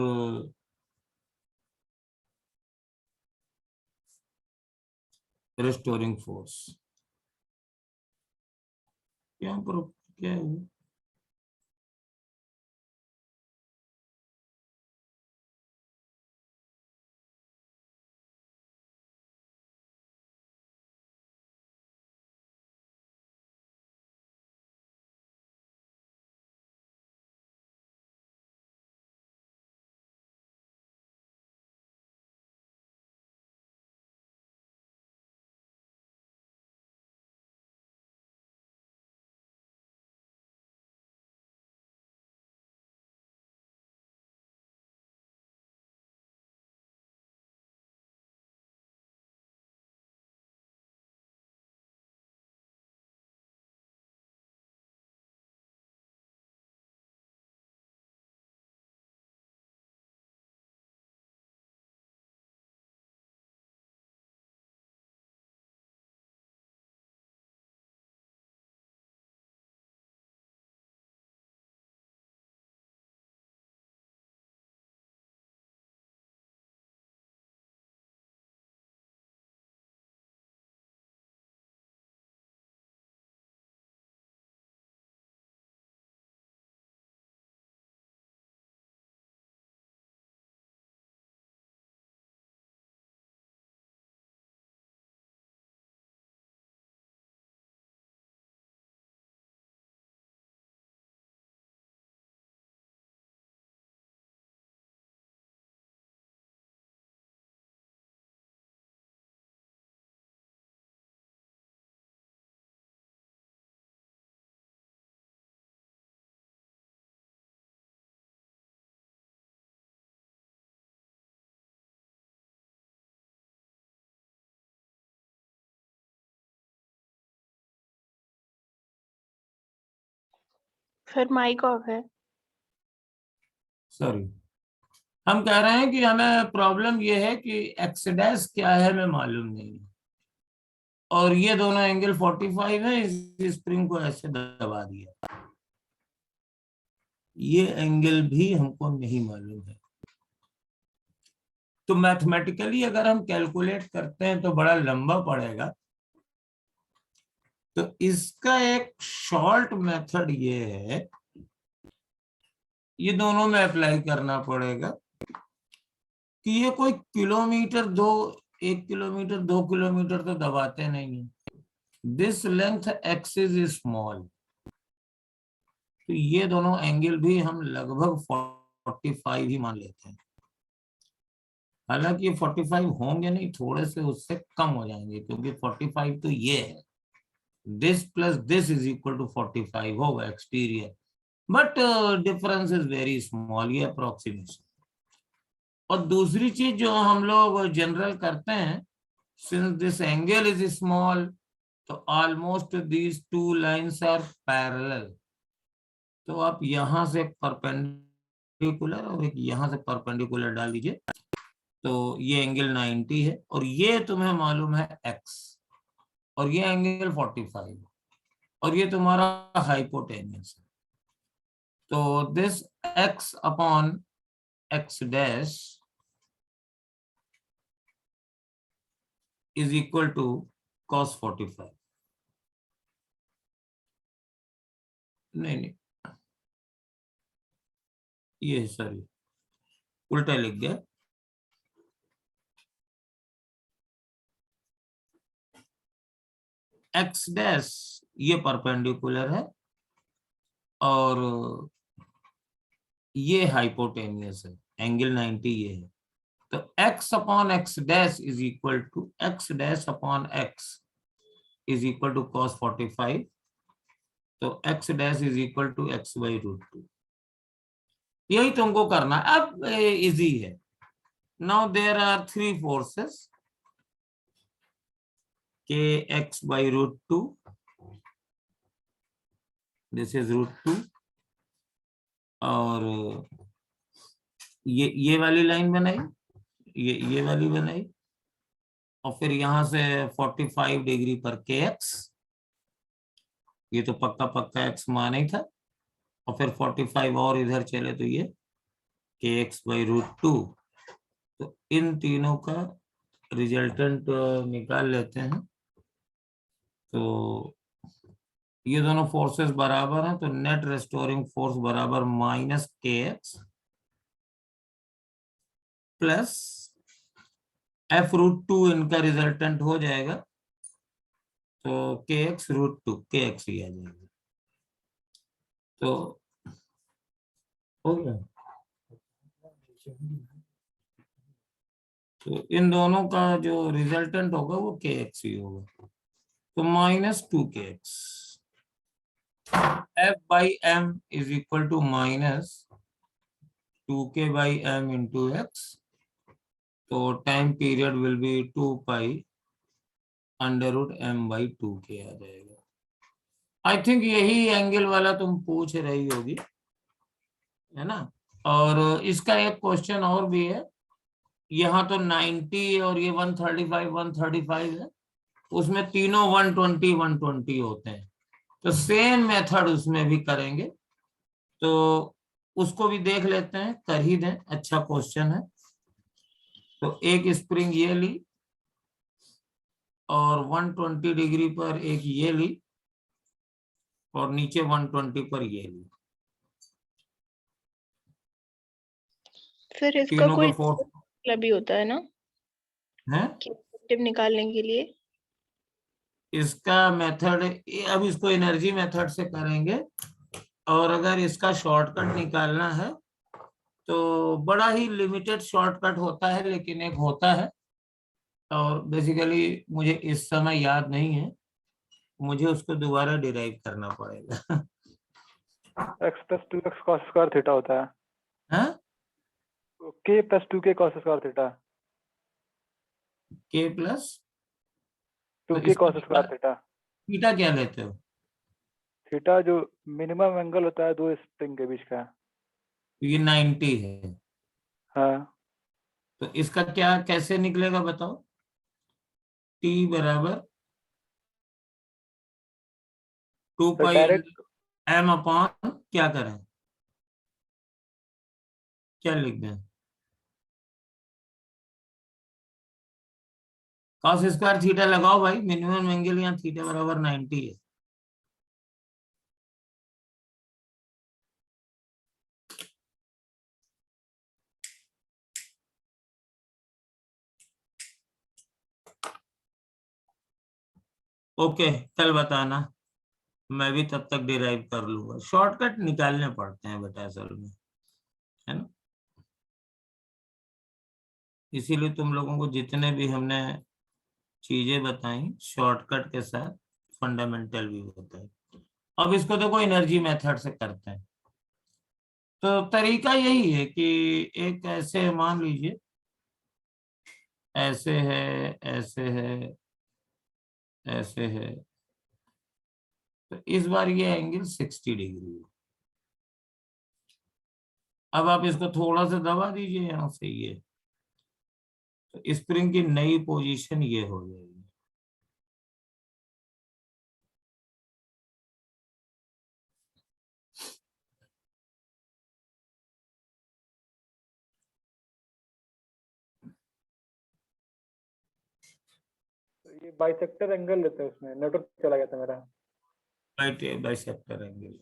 restoring force। यहाँ पर क्या है? फिर माइक ऑफ है। सॉरी, हम कह रहे हैं कि हमें प्रॉब्लम ये है कि एक्स डैश क्या है हमें मालूम नहीं है, और ये दोनों एंगल 45 है, इस स्प्रिंग को ऐसे दबा दिया, ये एंगल भी हमको नहीं मालूम है। तो मैथमेटिकली अगर हम कैलकुलेट करते हैं तो बड़ा लंबा पड़ेगा, तो इसका एक शॉर्ट मेथड ये है, ये दोनों में अप्लाई करना पड़ेगा कि ये कोई किलोमीटर दो, 1 किलोमीटर 2 किलोमीटर तो दबाते नहीं है। This length x is small, तो ये दोनों एंगल भी हम लगभग 45 ही मान लेते हैं। हालांकि ये 45 होंगे नहीं, थोड़े से उससे कम हो जाएंगे, क्योंकि 45 तो ये है, this plus this is equal to 45 होगा exterior, but difference is very small, ये अप्रोक्सीमेशन। और दूसरी चीज जो हम लोग जनरल करते हैं, since this angle is small, तो almost these two lines are parallel, तो आप यहां से परपेंडिकुलर और एक यहां से परपेंडिकुलर डाल दीजिए, तो ये एंगल 90 है, और ये तुम्हें मालूम है x, और ये एंगल 45, और ये तुम्हारा हाइपोटेन्यूस है। तो this x upon x dash is equal to cos 45। नहीं, ये सॉरी उल्टा लिख गया, x डैश ये परपेंडिकुलर है और ये हाइपोटेनियस है, एंगल 90 ये है। तो x upon X dash is equal to x dash upon x is equal to cos 45। तो x डैश is equal to x by root 2। यही तुमको करना है। अब इजी है। Now there are 3 forces kx by root 2, this is root 2, और ये वाली लाइन बनाई, ये वाली बनाई, और फिर यहां से 45 डिग्री पर kx, ये तो पक्का पक्का x मान ही था, और फिर 45 और इधर चले तो ये kx बाई रूट 2। तो इन तीनों का रिजल्टेंट निकाल लेते हैं। तो ये दोनों फोर्सेस बराबर हैं, तो नेट रेस्टोरिंग फोर्स बराबर minus kx plus f root 2 इनका रिजल्टेंट हो जाएगा, तो kx रूट 2 kx ही आ जाएगा। तो हो गया। तो इन दोनों का जो रिजल्टेंट होगा वो kx ही होगा। तो minus 2kx, f by m is equal to minus 2k by m into x। तो time period will be 2 pi under root m by 2k आ जाएगा। आई थिंक यही एंगल वाला तुम पूछ रही होगी, है ना। और इसका एक क्वेश्चन और भी है, यहाँ तो 90 और ये 135 है, उसमें तीनों 120 होते हैं। तो सेम मेथड उसमें भी करेंगे, तो उसको भी देख लेते हैं, कर ही दें, अच्छा क्वेश्चन है। तो एक स्प्रिंग ये ली और 120 डिग्री पर एक ये ली और नीचे 120 पर ये ली। फिर इसका तीनों कोई का फोर्स मतलब भी होता है ना, है। कि इफेक्टिव निकालने के लिए? इसका मेथड अब इसको एनर्जी मेथड से करेंगे, और अगर इसका शॉर्टकट निकालना है तो बड़ा ही लिमिटेड शॉर्टकट होता है, लेकिन एक होता है, और बेसिकली मुझे इस समय याद नहीं है, मुझे उसको दोबारा डिराइव करना पड़ेगा। x plus 2x cos square theta होता है। हाँ, k plus 2k cos square theta, k plus 2k cos square theta. Theta क्या लेते हो? थीटा जो मिनिमम एंगल होता है दो स्प्रिंग के बीच का। ये 90 है, हाँ, तो इसका क्या कैसे निकलेगा बताओ? t बराबर 2 तो पाई डायरेक्ट m अपॉन क्या करें, क्या लिख दें? cos स्क्वायर थीटा लगाओ भाई, मिनिमम एंगल यहाँ थीटा बराबर 90 है। ओके, कल बताना, मैं भी तब तक डिराइव कर लूंगा। शॉर्टकट निकालने पड़ते हैं बेटा असल में, है ना। इसीलिए तुम लोगों को जितने भी हमने चीजें बताई शॉर्टकट के साथ फंडामेंटल भी होता है। अब इसको देखो एनर्जी मेथड से करते हैं। तो तरीका यही है कि एक ऐसे मान लीजिए, ऐसे है, ऐसे है, ऐसे है, तो इस बार ये एंगल 60 डिग्री है। अब आप इसको थोड़ा सा दबा दीजिए यहां से, ये तो स्प्रिंग की नई पोजीशन ये हो जाएगी। ये बाइसेक्टर एंगल लेते हैं, उसमें नेटवर्क चला गया था मेरा। Bisector angle.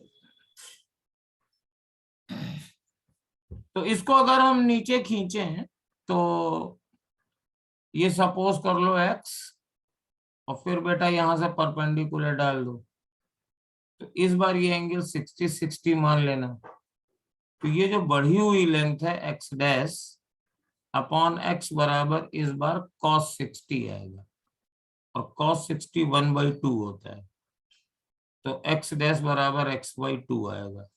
तो इसको अगर हम नीचे खींचे तो ये सपोज कर लो x, और फिर बेटा यहां से परपेंडिकुलर डाल दो, तो इस बार ये एंगल 60-60 मान लेना। तो ये जो बढ़ी हुई लेंथ है एक्स डैश अपॉन एक्स बराबर इस बार cos 60 आएगा, और cos 60 1/2 होता है, तो एक्स डैश बराबर x/2 आएगा।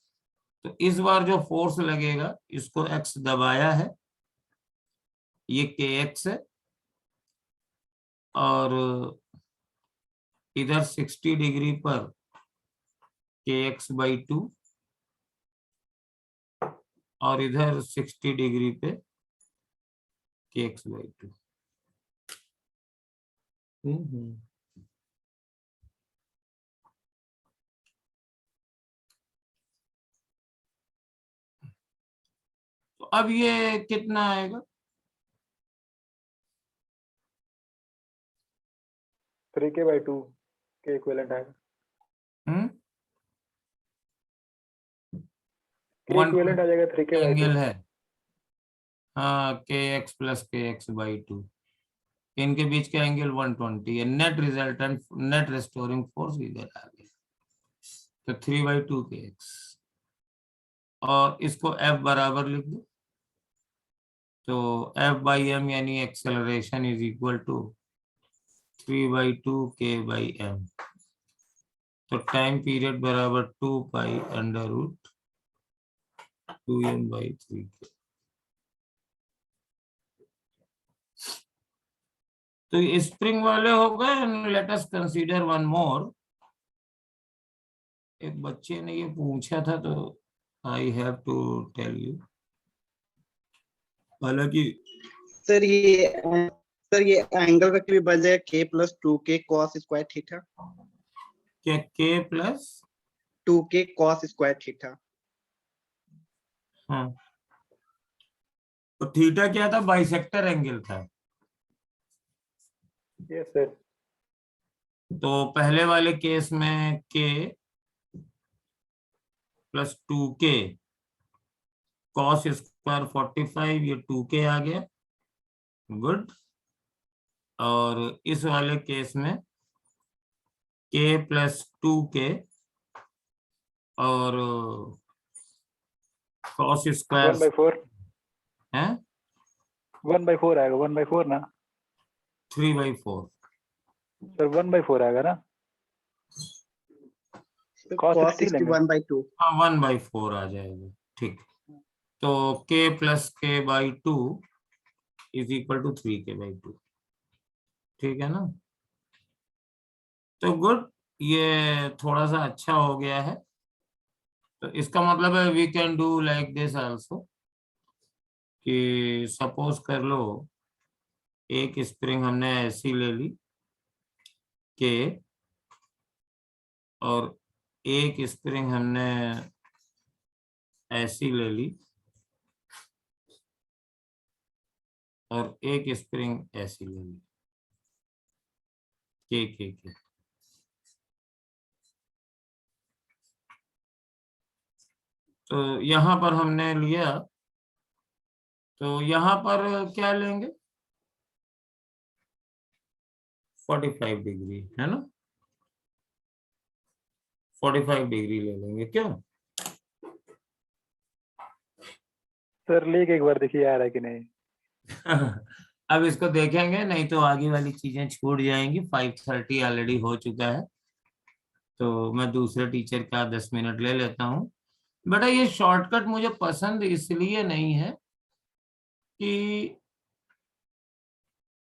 तो इस बार जो फोर्स लगेगा, इसको x दबाया है, ये kx है, और इधर 60 डिग्री पर kx/2 और इधर 60 डिग्री पे kx/2। तो अब ये कितना आएगा? 3k/2 के इक्विवेलेंट आएगा। के इक्विवेलेंट आ जाएगा 3k/2। एंगल है, हाँ, kx प्लस kx/2, इनके बीच का एंगल 120 है। Net resultant net restoring force इधर आ गया, तो 3/2 kx, और इसको F बराबर लिख दो। तो F/m यानी acceleration is equal to 3/2 k/m। तो टाइम पीरियड बराबर 2π√2m/3k। तो स्प्रिंग वाले हो गए। Let us consider one more. एक बच्चे ने ये पूछा था, तो I have to tell you. हालांकि सर ये एंगल का भी बन जाएगा k+2k cos स्क्वायर थीटा। क्या k plus 2k cos square theta. हाँ, तो थीटा क्या था? बाइसेक्टर एंगल था। Yes sir. तो पहले वाले केस में k plus 2k cos square 45, ये 2k आ गया, गुड। और इस वाले केस में k प्लस 2k और cos स्क्वायर 1/4 है 1/4 आएगा। 1/4 ना 3/4। सर? 1/4 आएगा ना। cos cos 60 लेंगे। 1/2। हाँ, 1/4 आ जाएगा, ठीक। तो k plus k/2 is equal to 3k/2, ठीक है ना? तो गुड, ये थोड़ा सा अच्छा हो गया है। तो इसका मतलब है we can do like this also, कि सपोज कर लो एक स्प्रिंग हमने ऐसी ले ली के, और एक स्प्रिंग हमने ऐसी ले ली, और एक स्प्रिंग ऐसी ले ली के। तो यहां पर हमने लिया, तो यहां पर क्या लेंगे? 45 डिग्री है ना, 45 डिग्री ले लेंगे, क्यों? सर लेके एक बार देखिए आ रहा है कि नहीं। अब इसको देखेंगे, नहीं तो आगे वाली चीजें छूट जाएंगी। 5:30 ऑलरेडी हो चुका है, तो मैं दूसरे टीचर का 10 मिनट ले लेता हूँ। बेटा ये शॉर्टकट मुझे पसंद इसलिए नहीं है कि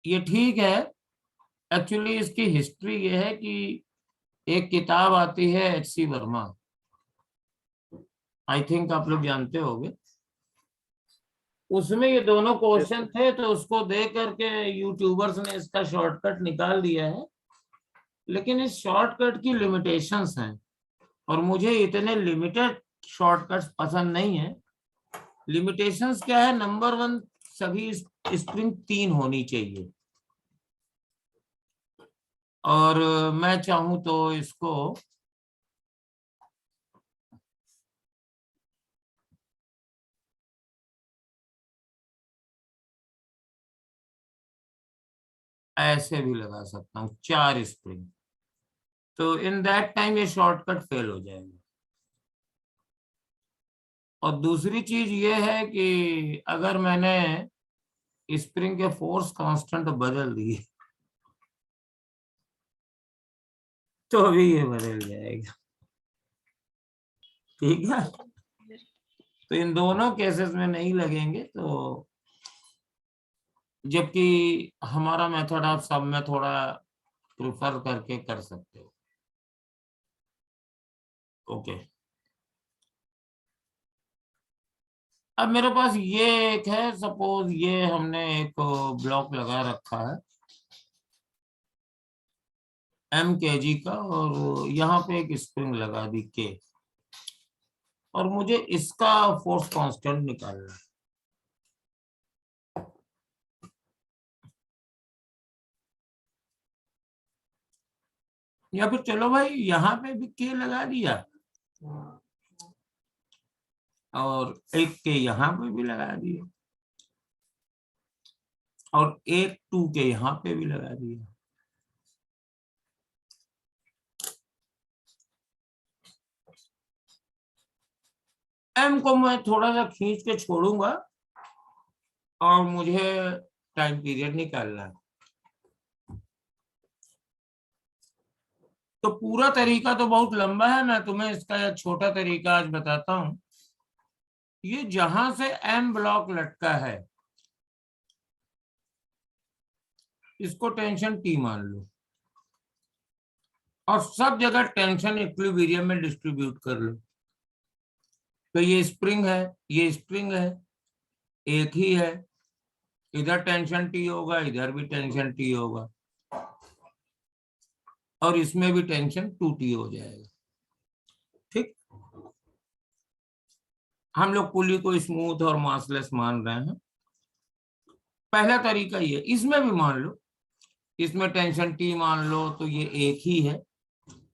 ये ठीक है, एक्चुअली इसकी हिस्ट्री ये है कि एक किताब आती है H.C. वर्मा, आई थिंक आप लोग जानते होंगे। उसमें ये दोनों क्वेश्चन थे, तो उसको देख करके यूट्यूबर्स ने इसका शॉर्टकट निकाल दिया है। लेकिन इस शॉर्टकट की लिमिटेशंस हैं, और मुझे इतने लिमिटेड शॉर्टकट्स पसंद नहीं है। लिमिटेशंस क्या है? नंबर 1, सभी स्प्रिंग 3 होनी चाहिए, और मैं चाहूं तो इसको ऐसे भी लगा सकता हूं, 4 स्प्रिंग। तो इन दैट टाइम ये शॉर्टकट फेल हो जाएगा। और दूसरी चीज ये है कि अगर मैंने स्प्रिंग के फोर्स कांस्टेंट बदल दिए तो अभी ये बदल जाएगा। ठीक है, तो इन दोनों केसेस में नहीं लगेंगे। तो जबकि हमारा मेथड आप सब में थोड़ा प्रिफर करके कर सकते हो। ओके, अब मेरे पास ये एक है, सपोज ये हमने एक ब्लॉक लगा रखा है mkg का, और यहाँ पे एक स्प्रिंग लगा दी k, और मुझे इसका फोर्स कांस्टेंट निकालना है। या फिर चलो भाई यहाँ पे भी k लगा दिया और एक k यहाँ पे भी लगा दिया और एक 2k यहाँ पे भी लगा दिया। m को मैं थोड़ा सा खींच के छोड़ूंगा और मुझे टाइम पीरियड निकालना है। तो पूरा तरीका तो बहुत लंबा है, मैं तुम्हें इसका एक छोटा तरीका आज बताता हूं। ये जहां से m ब्लॉक लटका है इसको टेंशन T मान लो, और सब जगह टेंशन इक्विलिब्रियम में डिस्ट्रीब्यूट कर लो। तो ये स्प्रिंग है, ये स्प्रिंग है, एक ही है, इधर टेंशन T होगा, इधर भी टेंशन T होगा, और इसमें भी टेंशन 2T हो जाएगा। ठीक, हम लोग पुली को स्मूथ और मासलेस मान रहे हैं। पहला तरीका ये, इसमें भी मान लो, इसमें टेंशन T मान लो तो ये एक ही है,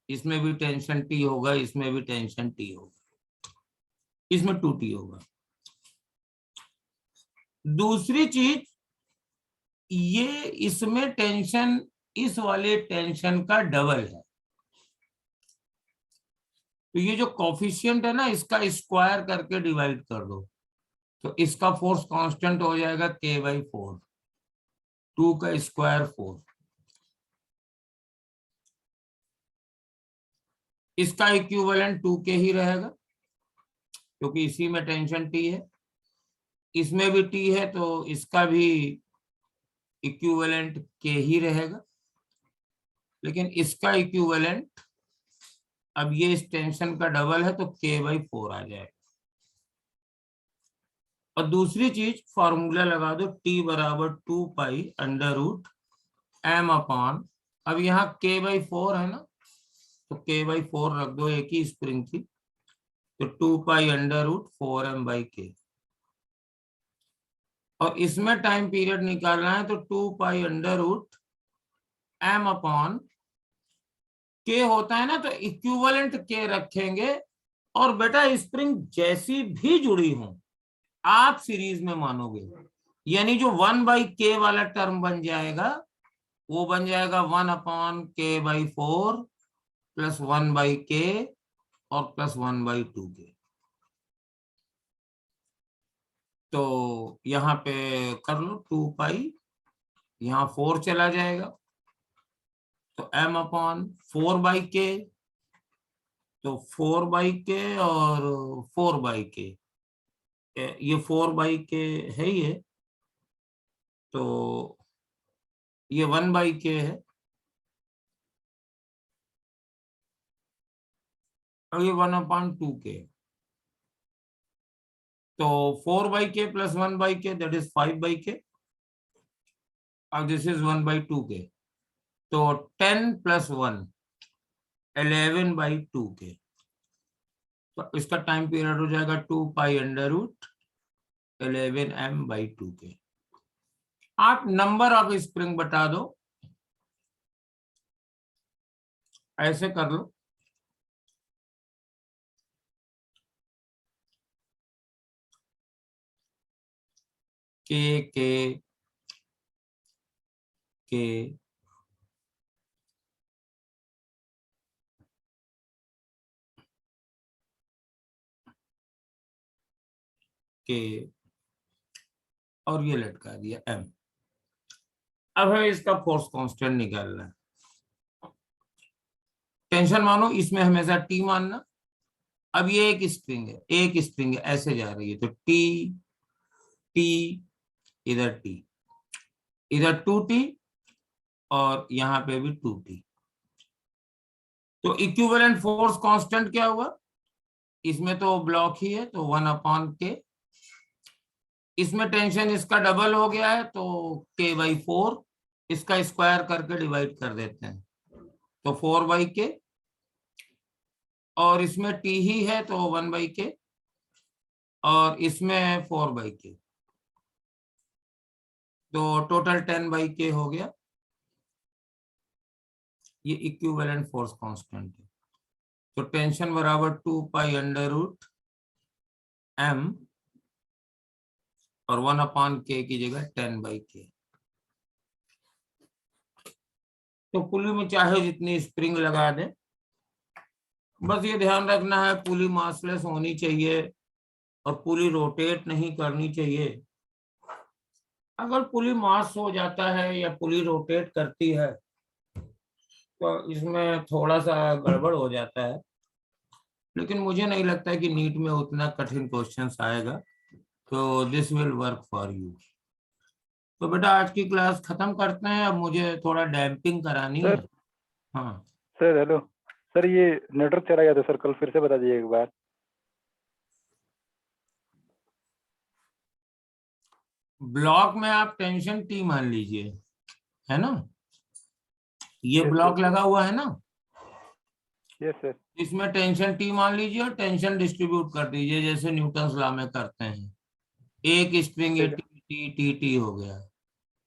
इसमें भी टेंशन T होगा, इसमें भी टेंशन T होगा, इसमें 2T होगा। दूसरी चीज, ये इसमें टेंशन इस वाले टेंशन का डबल है, तो ये जो कॉफिशिएंट है ना इसका स्क्वायर करके डिवाइड कर दो, तो इसका फोर्स कांस्टेंट हो जाएगा k/4, 2 का स्क्वायर 4। इसका इक्विवेलेंट 2k ही रहेगा क्योंकि इसी में टेंशन T है, इसमें भी T है तो इसका भी इक्विवेलेंट k ही रहेगा। लेकिन इसका इक्विवेलेंट, अब ये इस टेंशन का डबल है तो k/4 आ जाएगा। और दूसरी चीज, फॉर्मूला लगा दो, T बराबर 2π√m/, अब यहाँ k/4 है ना, तो k/4 रख दो, एक ही स्प्रिंग थी, तो 2π√4m/k। और इसमें टाइम पीरियड निकालना है तो 2π√m/k होता है ना, तो इक्विवेलेंट k रखेंगे। और बेटा स्प्रिंग जैसी भी जुड़ी हो आप सीरीज में मानोगे, यानी जो 1/k वाला टर्म बन जाएगा वो बन जाएगा 1/k/4 प्लस 1/k और प्लस 1/2k। तो यहाँ पे कर लो 2π, यहाँ 4 चला जाएगा तो m/4/k, तो 4/k और 4/k, ये 4/k है ये, तो ये 1/k है और ये 1/2k, तो 4/k plus 1/k that is 5/k और दिस इज 1/2k, तो 10 + 1 11/2k। तो इसका टाइम पीरियड हो जाएगा 2π√11m/2k। आप नंबर ऑफ स्प्रिंग बता दो, ऐसे कर लो, के के और ये लटका दिया m। अब हमें इसका फोर्स कांस्टेंट निकालना है। टेंशन मानो इसमें हमेशा T मानना। अब ये एक स्प्रिंग है, ऐसे जा रही है, तो T इधर T, इधर 2T और यहाँ पे भी 2T। तो इक्विवेलेंट फोर्स कांस्टेंट क्या हुआ? इसमें तो ब्लॉक ही है, तो 1/k। इसमें टेंशन इसका डबल हो गया है, तो k/4, इसका स्क्वायर करके डिवाइड कर देते हैं, तो 4/k, और इसमें T ही है तो 1/k, और इसमें 4/k, तो टोटल 10/k हो गया। ये इक्विवेलेंट फोर्स कांस्टेंट है। तो टेंशन बराबर 2π√m और 1/k की जगह 10/k। तो पुली में चाहे जितनी स्प्रिंग लगा दे, बस ये ध्यान रखना है पुली मासलेस होनी चाहिए और पुली रोटेट नहीं करनी चाहिए। अगर पुली मास हो जाता है या पुली रोटेट करती है तो इसमें थोड़ा सा गड़बड़ हो जाता है, लेकिन मुझे नहीं लगता है कि नीट में उतना कठिन क्वेश्चंस आएगा, तो this will work for you. तो बेटा आज की क्लास खत्म करते हैं, अब मुझे थोड़ा डैम्पिंग करानी है। सर। हाँ सर हेलो सर, ये नेटवर्क चला गया था सर, कल फिर से बता दीजिए एक बार। ब्लॉक में आप टेंशन T मान लीजिए, है ना, ये Yes, ब्लॉक sir. लगा हुआ है ना, यस सर। इसमें टेंशन T मान लीजिए और टेंशन डिस्ट्रीब्यूट कर दीजिए जैसे न्यूटन्स लॉ में करते हैं। एक स्प्रिंग ये T हो गया,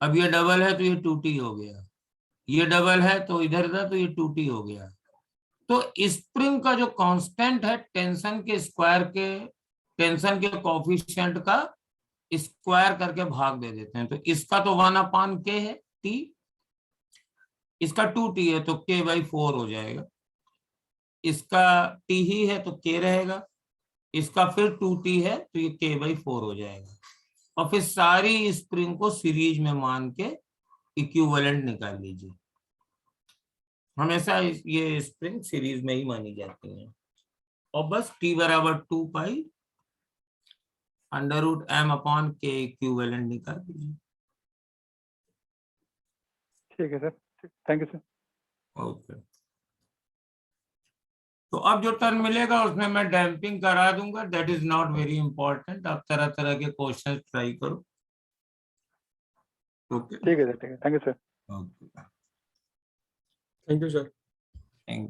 अब ये डबल है तो ये 2T हो गया, ये डबल है तो इधर था तो ये 2T हो गया। तो स्प्रिंग का जो कांस्टेंट है टेंशन के स्क्वायर के, टेंशन के कोफिशिएंट का स्क्वायर करके भाग दे देते हैं, तो इसका तो 1/k है T, इसका 2T है तो k/4 हो जाएगा, इसका T ही है तो k रहेगा, इसका फिर 2T है तो ये k/4 हो जाएगा। और फिर सारी स्प्रिंग को सीरीज में मान के इक्विवेलेंट निकाल लीजिए। हमेशा ये स्प्रिंग सीरीज में ही मानी जाती है, और बस T बराबर 2π√m/k इक्विवेलेंट निकाल दीजिए। ठीक है sir, thank you sir. Okay, तो अब जो टर्म मिलेगा उसमें मैं डैम्पिंग करा दूंगा, that is not very important. आप तरह तरह के क्वेश्चन ट्राई करो। ओके ठीक है सर, ठीक है, thank you sir. Okay, thank you sir.